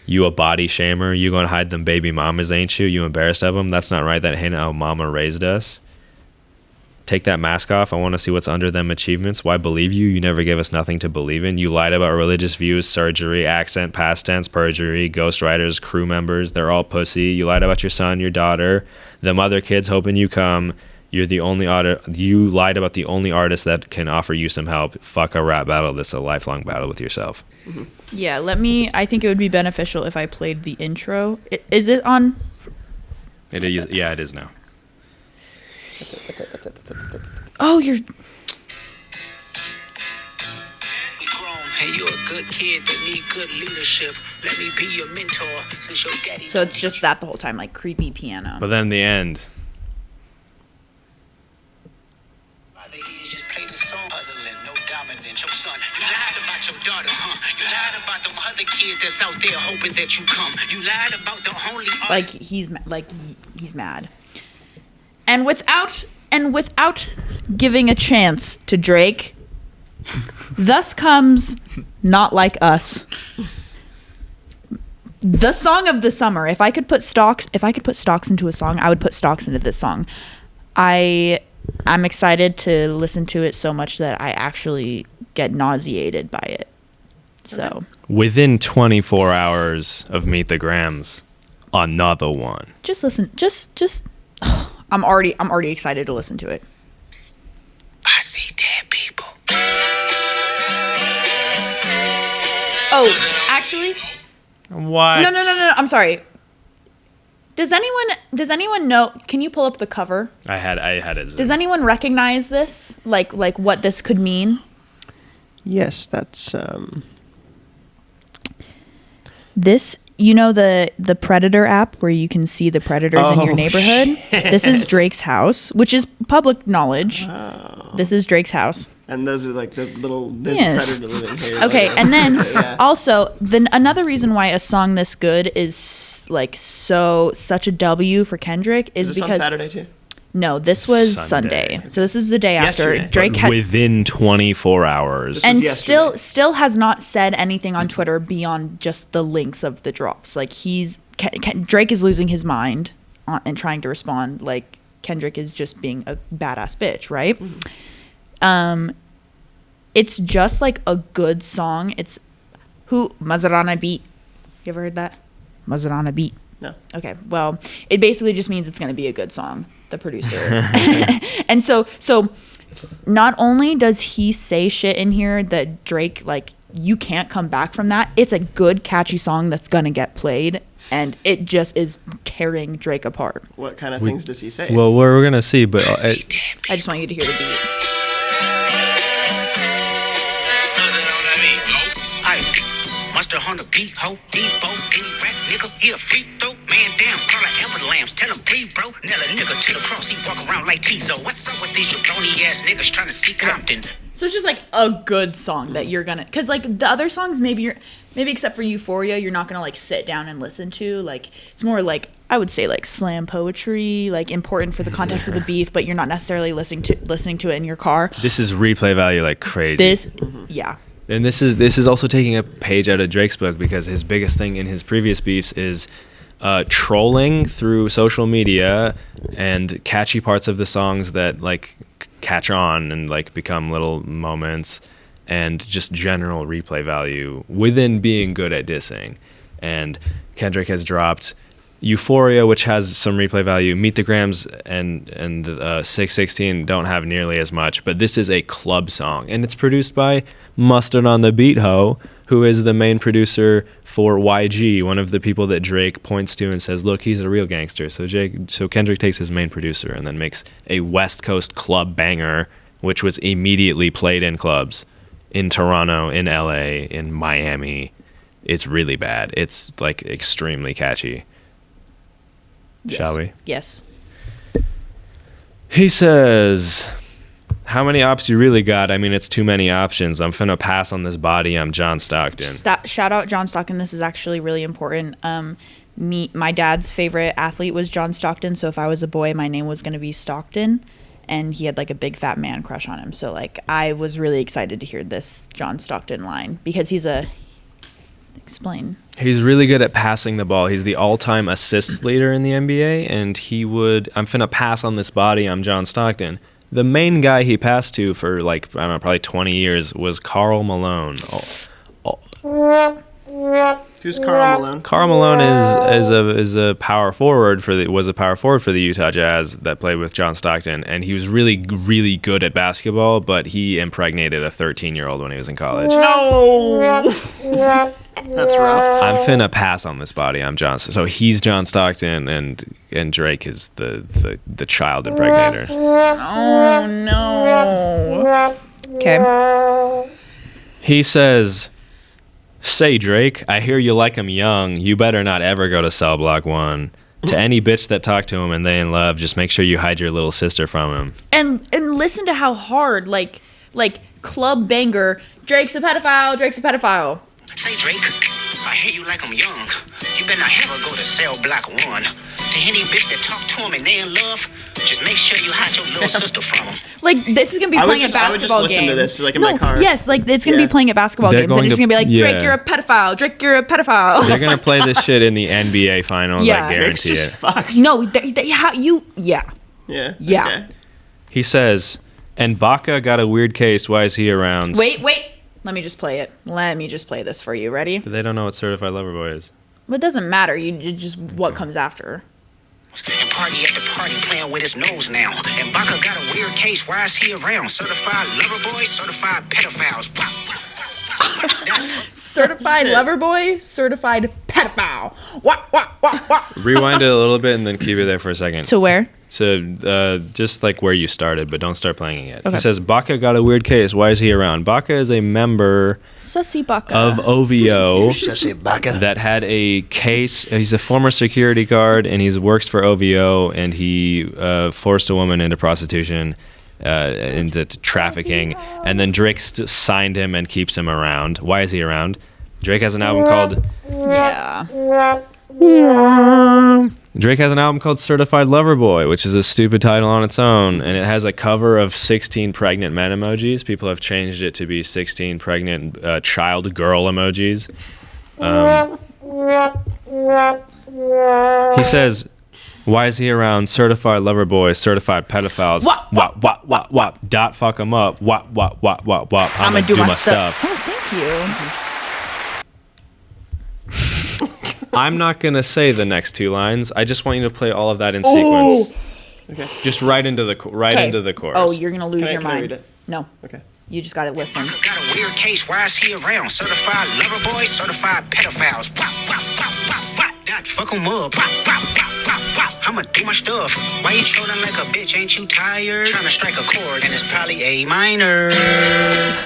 [SPEAKER 4] You a body shamer? You gonna hide them baby mamas, ain't you? You embarrassed of them? That's not right. That ain't how mama raised us. Take that mask off. I want to see what's under them achievements. Why believe you? You never gave us nothing to believe in. You lied about religious views, surgery, accent, past tense, perjury, ghostwriters, crew members. They're all pussy. You lied about your son, your daughter, them other kids hoping you come. You're the only You lied about the only artist that can offer you some help. Fuck a rap battle. This is a lifelong battle with yourself.
[SPEAKER 2] Mm-hmm.
[SPEAKER 1] Yeah, I think it would be beneficial if I played the intro. Is it on?
[SPEAKER 4] It is. Yeah, it is now.
[SPEAKER 2] That's it.
[SPEAKER 1] Oh, you're...
[SPEAKER 5] Hey, you're a good kid that need good leadership. Let me be your mentor since your daddy.
[SPEAKER 1] So it's just that the whole time, like creepy piano.
[SPEAKER 4] But then the end.
[SPEAKER 5] Just play the song, puzzling, no dominance. Your son, you lied about your daughter, huh? You lied about them other kids that's out there hoping that you come. You lied about the only
[SPEAKER 1] he's mad. And without giving a chance to Drake, thus comes Not Like Us. The song of the summer. If I could put stocks into a song, I would put stocks into this song. I'm excited to listen to it so much that I actually get nauseated by it. So
[SPEAKER 4] within 24 hours of Meet the Grams, another one.
[SPEAKER 1] Just listen. Just. I'm already excited to listen to it.
[SPEAKER 5] I see dead people.
[SPEAKER 1] Oh, actually.
[SPEAKER 4] What?
[SPEAKER 1] No. I'm sorry. Does anyone know? Can you pull up the cover?
[SPEAKER 4] I had it.
[SPEAKER 1] Does anyone recognize this? Like what this could mean?
[SPEAKER 2] Yes, that's
[SPEAKER 1] This, you know, the Predator app where you can see the predators in your neighborhood?
[SPEAKER 2] Shit.
[SPEAKER 1] This is Drake's house, which is public knowledge.
[SPEAKER 2] Oh.
[SPEAKER 1] This is Drake's house.
[SPEAKER 2] And those are like the little
[SPEAKER 1] Yes.
[SPEAKER 2] predator living here.
[SPEAKER 1] Okay,
[SPEAKER 2] like,
[SPEAKER 1] and then
[SPEAKER 2] yeah.
[SPEAKER 1] also another reason why a song this good is like such a W for Kendrick is
[SPEAKER 2] this
[SPEAKER 1] because
[SPEAKER 2] on Saturday too?
[SPEAKER 1] No, this was Sunday. So this is the day after
[SPEAKER 2] Yesterday.
[SPEAKER 1] Drake had
[SPEAKER 4] within 24 hours.
[SPEAKER 1] and
[SPEAKER 2] yesterday.
[SPEAKER 1] still has not said anything on Twitter beyond just the links of the drops. Like Drake is losing his mind and trying to respond like Kendrick is just being a badass bitch, right? Mm-hmm. It's just like a good song. It's Mazarana Beat. You ever heard that? Mazarana Beat.
[SPEAKER 2] No.
[SPEAKER 1] Okay. Well, it basically just means it's going to be a good song. The producer. And so not only does he say shit in here that Drake, like, you can't come back from that. It's a good, catchy song that's going to get played. And it just is tearing Drake apart.
[SPEAKER 2] What kind of things does he say?
[SPEAKER 4] Well, we're going to see, but
[SPEAKER 1] I just want you to hear the beat.
[SPEAKER 5] Monster on the beat, ho, Debo, any rap nigga, he a free throw, man down, call her Amber Lambs, tell him P, bro, nail a nigga to the cross, he walk around like Tizo. What's up with these jabroni ass niggas trying to see Compton?
[SPEAKER 1] So it's just like a good song that you're gonna, cause like the other songs, maybe except for Euphoria, you're not gonna like sit down and listen to. Like it's more like, I would say like slam poetry, like important for the context of the beef, but you're not necessarily listening to it in your car.
[SPEAKER 4] this is replay value like crazy.
[SPEAKER 1] Yeah.
[SPEAKER 4] And this is also taking a page out of Drake's book, because his biggest thing in his previous beefs is trolling through social media and catchy parts of the songs that like catch on and like become little moments, and just general replay value within being good at dissing. And Kendrick has dropped Euphoria, which has some replay value. Meet the Grams and 616 don't have nearly as much, but this is a club song, and it's produced by Mustard on the Beat Ho, who is the main producer for YG, one of the people that Drake points to and says, look, he's a real gangster. So Kendrick takes his main producer and then makes a West Coast club banger, which was immediately played in clubs in Toronto, in LA, in Miami. It's really bad. It's like extremely catchy.
[SPEAKER 1] Yes.
[SPEAKER 4] Shall we?
[SPEAKER 1] Yes.
[SPEAKER 4] He says, how many ops you really got? I mean, it's too many options. I'm finna pass on this body. I'm John Stockton.
[SPEAKER 1] Shout out John Stockton. This is actually really important. My dad's favorite athlete was John Stockton. So if I was a boy, my name was going to be Stockton. And he had like a big fat man crush on him. So like I was really excited to hear this John Stockton line, because explain.
[SPEAKER 4] He's really good at passing the ball. He's the all-time assist leader in the NBA, and I'm finna pass on this body. I'm John Stockton. The main guy he passed to for like, I don't know, probably 20 years was Karl Malone.
[SPEAKER 2] Who's Karl Malone?
[SPEAKER 4] Karl Malone is a power forward was a power forward for the Utah Jazz that played with John Stockton, and he was really, really good at basketball, but he impregnated a 13-year-old when he was in college.
[SPEAKER 1] No.
[SPEAKER 2] That's rough.
[SPEAKER 4] I'm finna pass on this body. I'm John. So he's John Stockton, and Drake is the child impregnator.
[SPEAKER 1] Oh no. Okay.
[SPEAKER 4] He says, say Drake, I hear you like him young. You better not ever go to cell block 1. To any bitch that talk to him and they in love, just make sure you hide your little sister from him.
[SPEAKER 1] And listen to how hard, like club banger, Drake's a pedophile, Drake's a pedophile.
[SPEAKER 5] Say Drake, I hear you like I'm young. You better not ever go to cell block 1. To any bitch that talk to him and they in love, just make sure you hide your little sister from him.
[SPEAKER 1] Like this is gonna be playing at basketball games.
[SPEAKER 2] I would just listen to this like in my car.
[SPEAKER 1] Yes, like it's gonna be playing at basketball games. And it's gonna be like, Drake, you're a pedophile. Drake, you're a pedophile.
[SPEAKER 4] They're gonna play this shit in the NBA finals.
[SPEAKER 1] Yeah.
[SPEAKER 4] I guarantee
[SPEAKER 2] Drake's
[SPEAKER 4] it.
[SPEAKER 2] just fucked.
[SPEAKER 1] No,
[SPEAKER 2] Yeah.
[SPEAKER 1] Yeah.
[SPEAKER 2] Okay.
[SPEAKER 4] He says, and Baca got a weird case. Why is he around?
[SPEAKER 1] Wait. Let me just play it. Let me just play this for you. Ready?
[SPEAKER 4] They don't know what Certified Lover Boy is.
[SPEAKER 1] Well, it doesn't matter. You just what comes after.
[SPEAKER 5] And party at the party playing with his nose now. And Baca got a weird case. Why is he around? Certified lover boy, certified pedophiles.
[SPEAKER 1] Certified lover boy, certified pedophile. What?
[SPEAKER 4] Rewind it a little bit and then keep it there for a second.
[SPEAKER 1] To where?
[SPEAKER 4] So just like where you started, but don't start playing it yet.
[SPEAKER 1] Okay.
[SPEAKER 4] He says, Baca got a weird case. Why is he around? Baca is a member
[SPEAKER 1] Sussy Baca.
[SPEAKER 4] of OVO
[SPEAKER 2] Sussy Baca.
[SPEAKER 4] that had a case. He's a former security guard, and he works for OVO, and he forced a woman into prostitution, into trafficking, and then Drake signed him and keeps him around. Why is he around? Drake has an album called... Drake has an album called Certified Lover Boy, which is a stupid title on its own, and it has a cover of 16 pregnant men emojis. People have changed it to be 16 pregnant child girl emojis. He says, why is he around Certified Lover Boy, certified pedophiles? Wop. Dot fuck him up. Wop. I'm gonna do my stuff.
[SPEAKER 1] Oh, thank you.
[SPEAKER 4] I'm not going to say the next 2 lines. I just want you to play all of that in sequence.
[SPEAKER 2] Okay.
[SPEAKER 4] Just right into the into the chorus.
[SPEAKER 1] Oh, you're gonna lose your
[SPEAKER 2] Can I
[SPEAKER 1] mind.
[SPEAKER 2] read it?
[SPEAKER 1] No.
[SPEAKER 2] Okay.
[SPEAKER 1] You just gotta listen.
[SPEAKER 5] Got a weird case, why is he around? Certified lover boy, certified pedophiles. Wop, wop, wop, wop, wop. Not fuck 'em up. Wop, wop, wop, wop, wop. I'ma do my stuff. Why you trolling like a bitch? Ain't you tired? Trying to strike a chord, and it's probably A minor.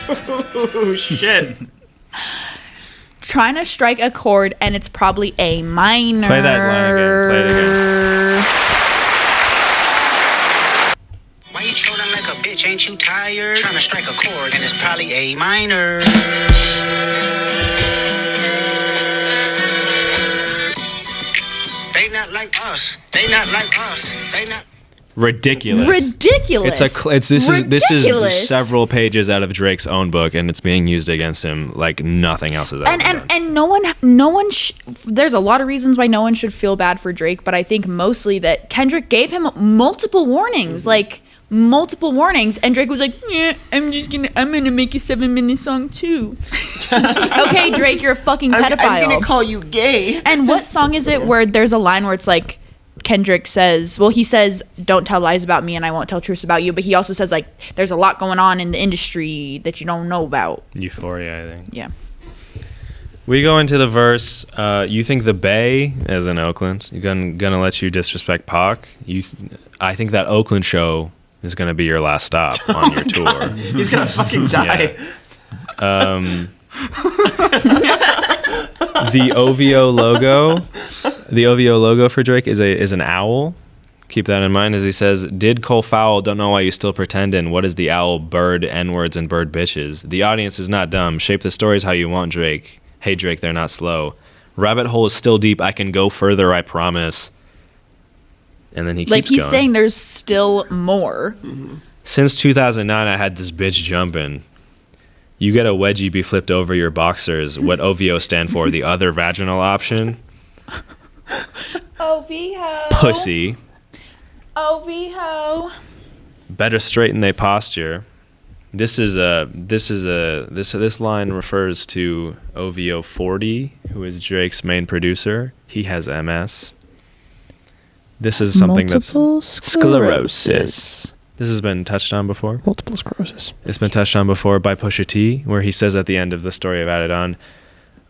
[SPEAKER 2] Oh, shit.
[SPEAKER 1] Trying to strike a chord, and it's probably A minor.
[SPEAKER 4] Play that line again. Play it again.
[SPEAKER 5] Why you trolling like a bitch? Ain't you tired? Trying to strike a chord, and it's probably A minor. They not like us. They not like us. They not.
[SPEAKER 4] Ridiculous.
[SPEAKER 1] Ridiculous.
[SPEAKER 4] This is
[SPEAKER 1] Ridiculous.
[SPEAKER 4] several pages out of Drake's own book, and it's being used against him like nothing else has ever been done.
[SPEAKER 1] And no one there's a lot of reasons why no one should feel bad for Drake, but I think mostly that Kendrick gave him multiple warnings, and Drake was like, yeah, I'm gonna make a 7-minute song too. Okay, Drake, you're a fucking pedophile.
[SPEAKER 2] I'm gonna call you gay.
[SPEAKER 1] And what song is it where there's a line where it's like, Kendrick says, well, he says, don't tell lies about me and I won't tell truths about you, but he also says, like, there's a lot going on in the industry that you don't know about.
[SPEAKER 4] Euphoria, I think.
[SPEAKER 1] Yeah.
[SPEAKER 4] We go into the verse. You think the Bay, as in Oakland, you're gonna let you disrespect Pac? I think that Oakland show is gonna be your last stop on your tour.
[SPEAKER 2] He's gonna fucking die.
[SPEAKER 4] Yeah. The OVO logo for Drake is an owl. Keep that in mind as he says, did Cole Fowl, don't know why you still pretendin'. What is the owl, bird, N-words, and bird bitches? The audience is not dumb. Shape the stories how you want, Drake. Hey, Drake, they're not slow. Rabbit hole is still deep. I can go further, I promise. And then he keeps going.
[SPEAKER 1] Like, he's saying there's still more.
[SPEAKER 2] Mm-hmm.
[SPEAKER 4] Since 2009, I had this bitch jumping. You get a wedgie be flipped over your boxers. What OVO stand for? The other vaginal option?
[SPEAKER 1] OVO.
[SPEAKER 4] Pussy.
[SPEAKER 1] OVO.
[SPEAKER 4] Better straighten they posture. This line refers to OVO 40, who is Drake's main producer. He has MS. This is something
[SPEAKER 1] Multiple
[SPEAKER 4] that's sclerosis. This has been touched on before.
[SPEAKER 2] Multiple sclerosis.
[SPEAKER 4] It's been touched on before by Pusha T, where he says at the end of the story of Added On,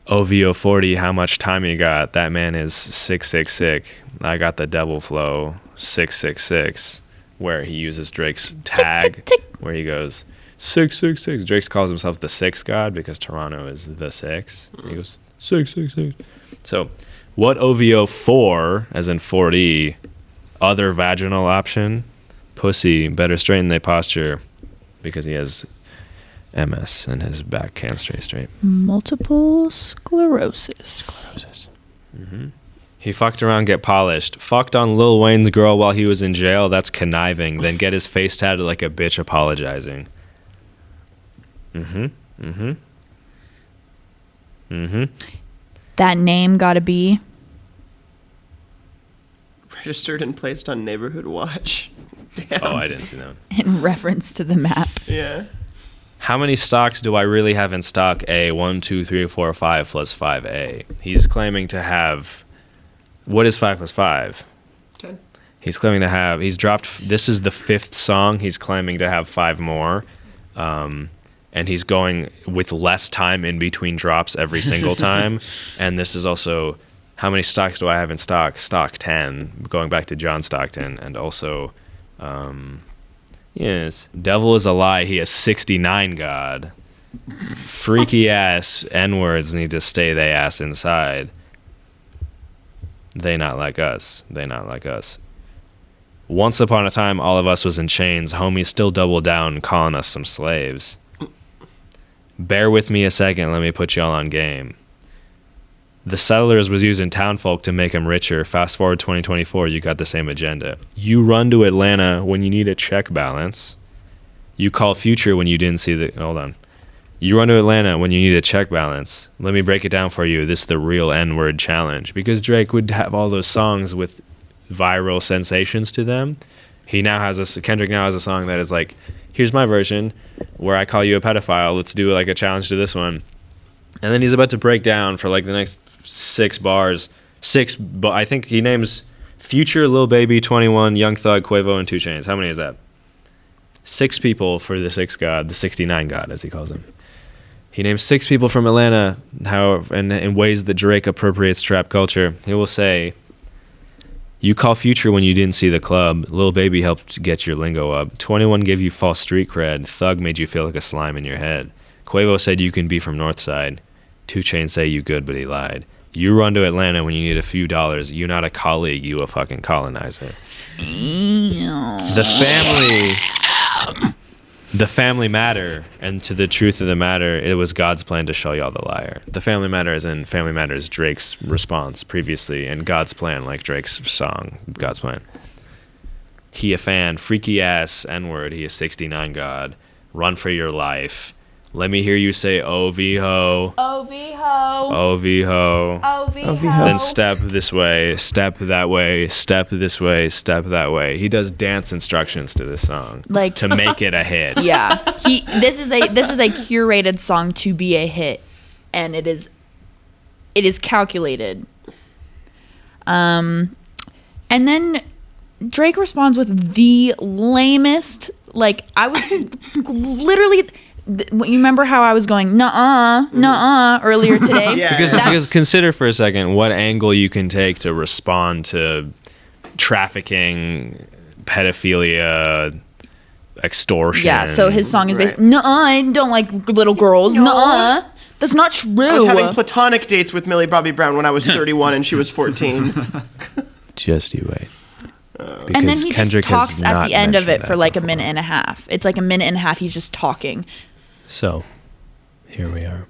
[SPEAKER 4] OVO 40, how much time you got? That man is 666. I got the devil flow 666, where he uses Drake's tag,
[SPEAKER 1] tick, tick.
[SPEAKER 4] where he goes 666. Drake calls himself the Six God because Toronto is the Six. He goes 666. So, what OVO 4, as in 40, other vaginal option? Pussy, better straighten they posture, because he has MS and his back can't stay straight.
[SPEAKER 1] Multiple sclerosis.
[SPEAKER 4] Mm-hmm. He fucked around, get polished. Fucked on Lil Wayne's girl while he was in jail. That's conniving. Then get his face tatted like a bitch apologizing.
[SPEAKER 1] That name gotta be
[SPEAKER 2] Registered and placed on Neighborhood Watch. Damn.
[SPEAKER 4] Oh, I didn't see that one.
[SPEAKER 1] in reference to the map.
[SPEAKER 2] Yeah.
[SPEAKER 4] How many stocks do I really have in stock? A 1, 2, 3, 4, 5 plus 5A. He's claiming to have. What is 5 plus 5?
[SPEAKER 2] 10.
[SPEAKER 4] He's claiming to have. He's dropped. This is the 5th song. He's claiming to have 5 more. And he's going with less time in between drops every single time. And this is also. How many stocks do I have in stock? Stock 10. Going back to John Stockton. And also. Yes. Devil is a lie. He has 69 God. Freaky ass N-words need to stay they ass inside. They not like us. They not like us. Once upon a time, all of us was in chains. Homies still double down, calling us some slaves. Bear with me a second. Let me put y'all on game. The settlers was using townfolk to make them richer. Fast forward 2024, you got the same agenda. You run to Atlanta when you need a check balance. You call Future when you didn't see the... Hold on. You run to Atlanta when you need a check balance. Let me break it down for you. This is the real N-word challenge. Because Drake would have all those songs with viral sensations to them. Kendrick now has a song that is like, here's my version where I call you a pedophile. Let's do like a challenge to this one. And then he's about to break down for like the next 6 bars 6, but I think he names Future, Lil Baby, 21, Young Thug, Quavo, and 2 Chainz. How many is that? 6 people for the 6 God, the 69 God, as he calls him. He names 6 people from Atlanta, and in ways that Drake appropriates trap culture. He will say, you call Future when you didn't see the club. Lil Baby helped get your lingo up. 21 gave you false street cred. Thug made you feel like a slime in your head. Quavo said you can be from Northside. 2 Chainz say you good, but he lied. You run to Atlanta when you need a few dollars. You not a colleague, you a fucking colonizer. The family matter, and to the truth of the matter, it was God's plan to show y'all the liar. The family matter as in family matters Drake's response previously, and God's plan like Drake's song, God's plan. He a fan, freaky ass N-word, he a 69 God. Run for your life. Let me hear you say O-V-ho.
[SPEAKER 1] O-V-ho.
[SPEAKER 4] O-V-ho.
[SPEAKER 1] O-V-ho.
[SPEAKER 4] Then step this way, step that way, step this way, step that way. He does dance instructions to this song,
[SPEAKER 1] like
[SPEAKER 4] to make it a hit.
[SPEAKER 1] Yeah, this is a curated song to be a hit, and it is calculated. And then Drake responds with the lamest. Like, I was literally. You remember how I was going nuh-uh earlier today?
[SPEAKER 2] Yeah.
[SPEAKER 4] Because consider for a second what angle you can take to respond to trafficking, pedophilia, extortion.
[SPEAKER 1] Yeah, so his song is basically, nuh-uh, I don't like little girls.
[SPEAKER 2] No.
[SPEAKER 1] Nuh-uh, that's not true.
[SPEAKER 2] I was having platonic dates with Millie Bobby Brown when I was 31 and she was 14.
[SPEAKER 4] Just you wait.
[SPEAKER 1] And then he
[SPEAKER 4] Kendrick
[SPEAKER 1] just talks
[SPEAKER 4] has
[SPEAKER 1] at
[SPEAKER 4] not
[SPEAKER 1] the end of it
[SPEAKER 4] mentioned
[SPEAKER 1] for
[SPEAKER 4] that
[SPEAKER 1] like a
[SPEAKER 4] before.
[SPEAKER 1] minute and a half. It's like a minute and a half. He's just talking.
[SPEAKER 4] So, here we are.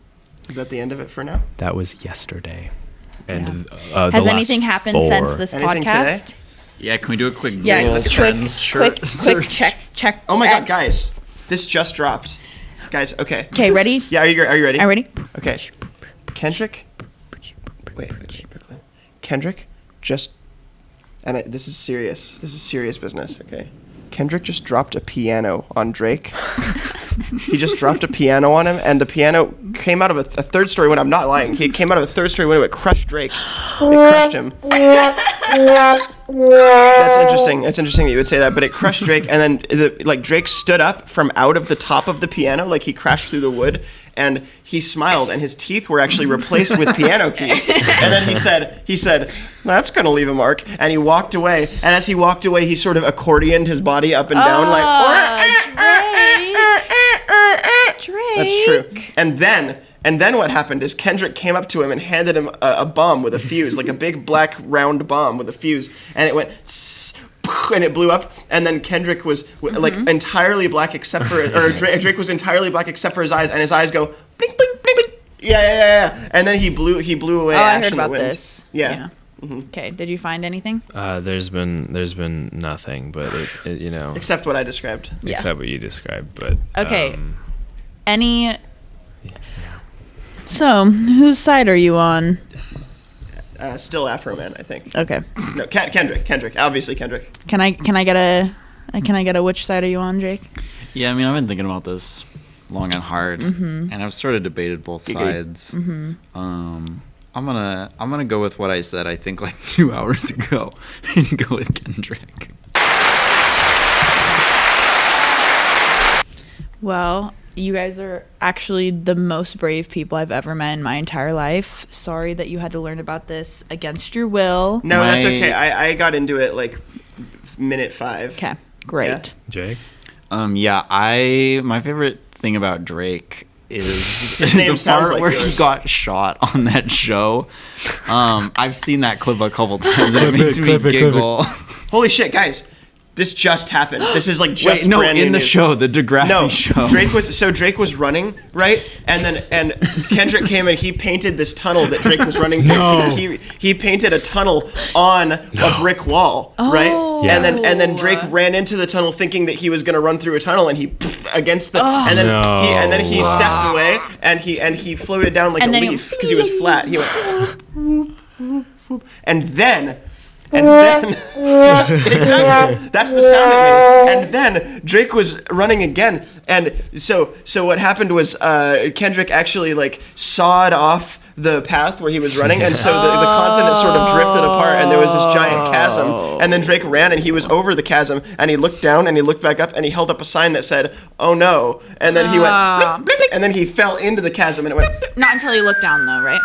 [SPEAKER 2] Is that the end of it for now?
[SPEAKER 4] That was yesterday. And
[SPEAKER 1] Has anything happened since this
[SPEAKER 2] Anything
[SPEAKER 1] podcast?
[SPEAKER 2] today?
[SPEAKER 3] Yeah, can we do a quick
[SPEAKER 1] Yeah,
[SPEAKER 3] Google
[SPEAKER 1] quick
[SPEAKER 3] Trends shirt
[SPEAKER 1] quick check.
[SPEAKER 2] Oh my God,
[SPEAKER 1] X.
[SPEAKER 2] guys. This just dropped. Guys, okay.
[SPEAKER 1] Okay, ready?
[SPEAKER 2] Yeah, are you ready?
[SPEAKER 1] Are you ready?
[SPEAKER 2] Okay. Kendrick. Wait, Brooklyn. Kendrick just. And this is serious. This is serious business, okay? Kendrick just dropped a piano on Drake. He just dropped a piano on him, and the piano came out of a third story window. I'm not lying. He came out of a third story window. It crushed Drake. It crushed him. That's interesting. It's interesting that you would say that, but it crushed Drake, and then Drake stood up from out of the top of the piano, like he crashed through the wood, and he smiled, and his teeth were actually replaced with piano keys. And then he said, "That's gonna leave a mark." And he walked away, and as he walked away, he sort of accordioned his body up and down, like.
[SPEAKER 1] Drake.
[SPEAKER 2] That's true. And then what happened is Kendrick came up to him and handed him a bomb with a fuse, like a big black round bomb with a fuse, and it went tss, and it blew up. And then Kendrick was like entirely black except for, or Drake was entirely black except for his eyes, and his eyes go blink blink blink blink. Yeah. And then he blew away.
[SPEAKER 1] Oh, I
[SPEAKER 2] ash
[SPEAKER 1] heard
[SPEAKER 2] in the
[SPEAKER 1] about
[SPEAKER 2] wind.
[SPEAKER 1] this.
[SPEAKER 2] Yeah.
[SPEAKER 1] Okay, did you find anything?
[SPEAKER 4] There's been nothing, but it
[SPEAKER 2] Except what I described.
[SPEAKER 1] Yeah.
[SPEAKER 4] except what you described. But
[SPEAKER 1] Okay. So, whose side are you on?
[SPEAKER 2] Still Afro Man, I think.
[SPEAKER 1] Okay.
[SPEAKER 2] No, Kendrick. Obviously Kendrick.
[SPEAKER 1] Can I get a which side are you on, Jake?
[SPEAKER 3] Yeah, I mean, I've been thinking about this long and hard, and I've sort of debated both sides. I'm gonna go with what I said. I think like 2 hours ago, and go with Kendrick.
[SPEAKER 1] Well, you guys are actually the most brave people I've ever met in my entire life. Sorry that you had to learn about this against your will.
[SPEAKER 2] No, that's okay. I got into it like minute 5.
[SPEAKER 1] Okay, great.
[SPEAKER 2] Yeah.
[SPEAKER 4] Jake.
[SPEAKER 3] My favorite thing about Drake is
[SPEAKER 2] His name
[SPEAKER 3] the
[SPEAKER 2] sounds
[SPEAKER 3] part
[SPEAKER 2] like
[SPEAKER 3] where
[SPEAKER 2] yours.
[SPEAKER 3] he got shot on that show. I've seen that clip a couple times, and it makes me giggle.
[SPEAKER 2] Holy shit, guys. This just happened. This is like just
[SPEAKER 3] Wait, no,
[SPEAKER 2] brand new
[SPEAKER 3] in the
[SPEAKER 2] news.
[SPEAKER 3] show, the Degrassi show.
[SPEAKER 2] Drake was running, right? And Kendrick came and he painted this tunnel that Drake was running through. He painted a tunnel on a brick wall, right?
[SPEAKER 1] Yeah.
[SPEAKER 2] And then Drake ran into the tunnel thinking that he was going to run through a tunnel, and he against the and then he stepped away and he floated down like a leaf because he was flat. He went and then exactly, that's the sound it made. And then Drake was running again, and so what happened was Kendrick actually like sawed off the path where he was running, and so the continent sort of drifted apart, and there was this giant chasm. And then Drake ran, and he was over the chasm, and he looked down, and he looked back up, and he held up a sign that said, "Oh no!" And then he went, blip, blip, and then he fell into the chasm, and it went.
[SPEAKER 1] Not until you look down, though, right?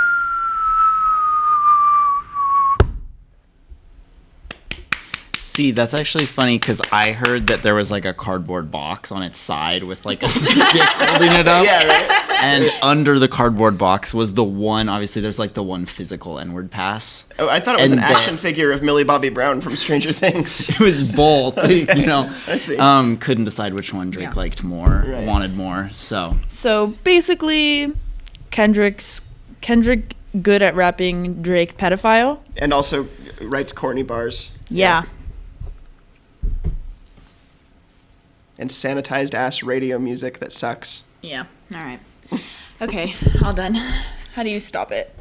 [SPEAKER 3] See, that's actually funny because I heard that there was like a cardboard box on its side with like a stick holding it up.
[SPEAKER 2] Yeah, right.
[SPEAKER 3] And under the cardboard box was the one, obviously there's like the one physical N-word pass.
[SPEAKER 2] Oh, I thought it was
[SPEAKER 3] And
[SPEAKER 2] an action figure of Millie Bobby Brown from Stranger Things.
[SPEAKER 3] It was both, you know.
[SPEAKER 2] I see.
[SPEAKER 3] Couldn't decide which one Drake liked more,
[SPEAKER 2] Right.
[SPEAKER 3] wanted more, so.
[SPEAKER 1] So basically, Kendrick good at rapping, Drake pedophile.
[SPEAKER 2] And also writes corny bars.
[SPEAKER 1] Yeah.
[SPEAKER 2] And sanitized ass radio music that sucks.
[SPEAKER 1] Yeah. All right. Okay, all done. How do you stop it?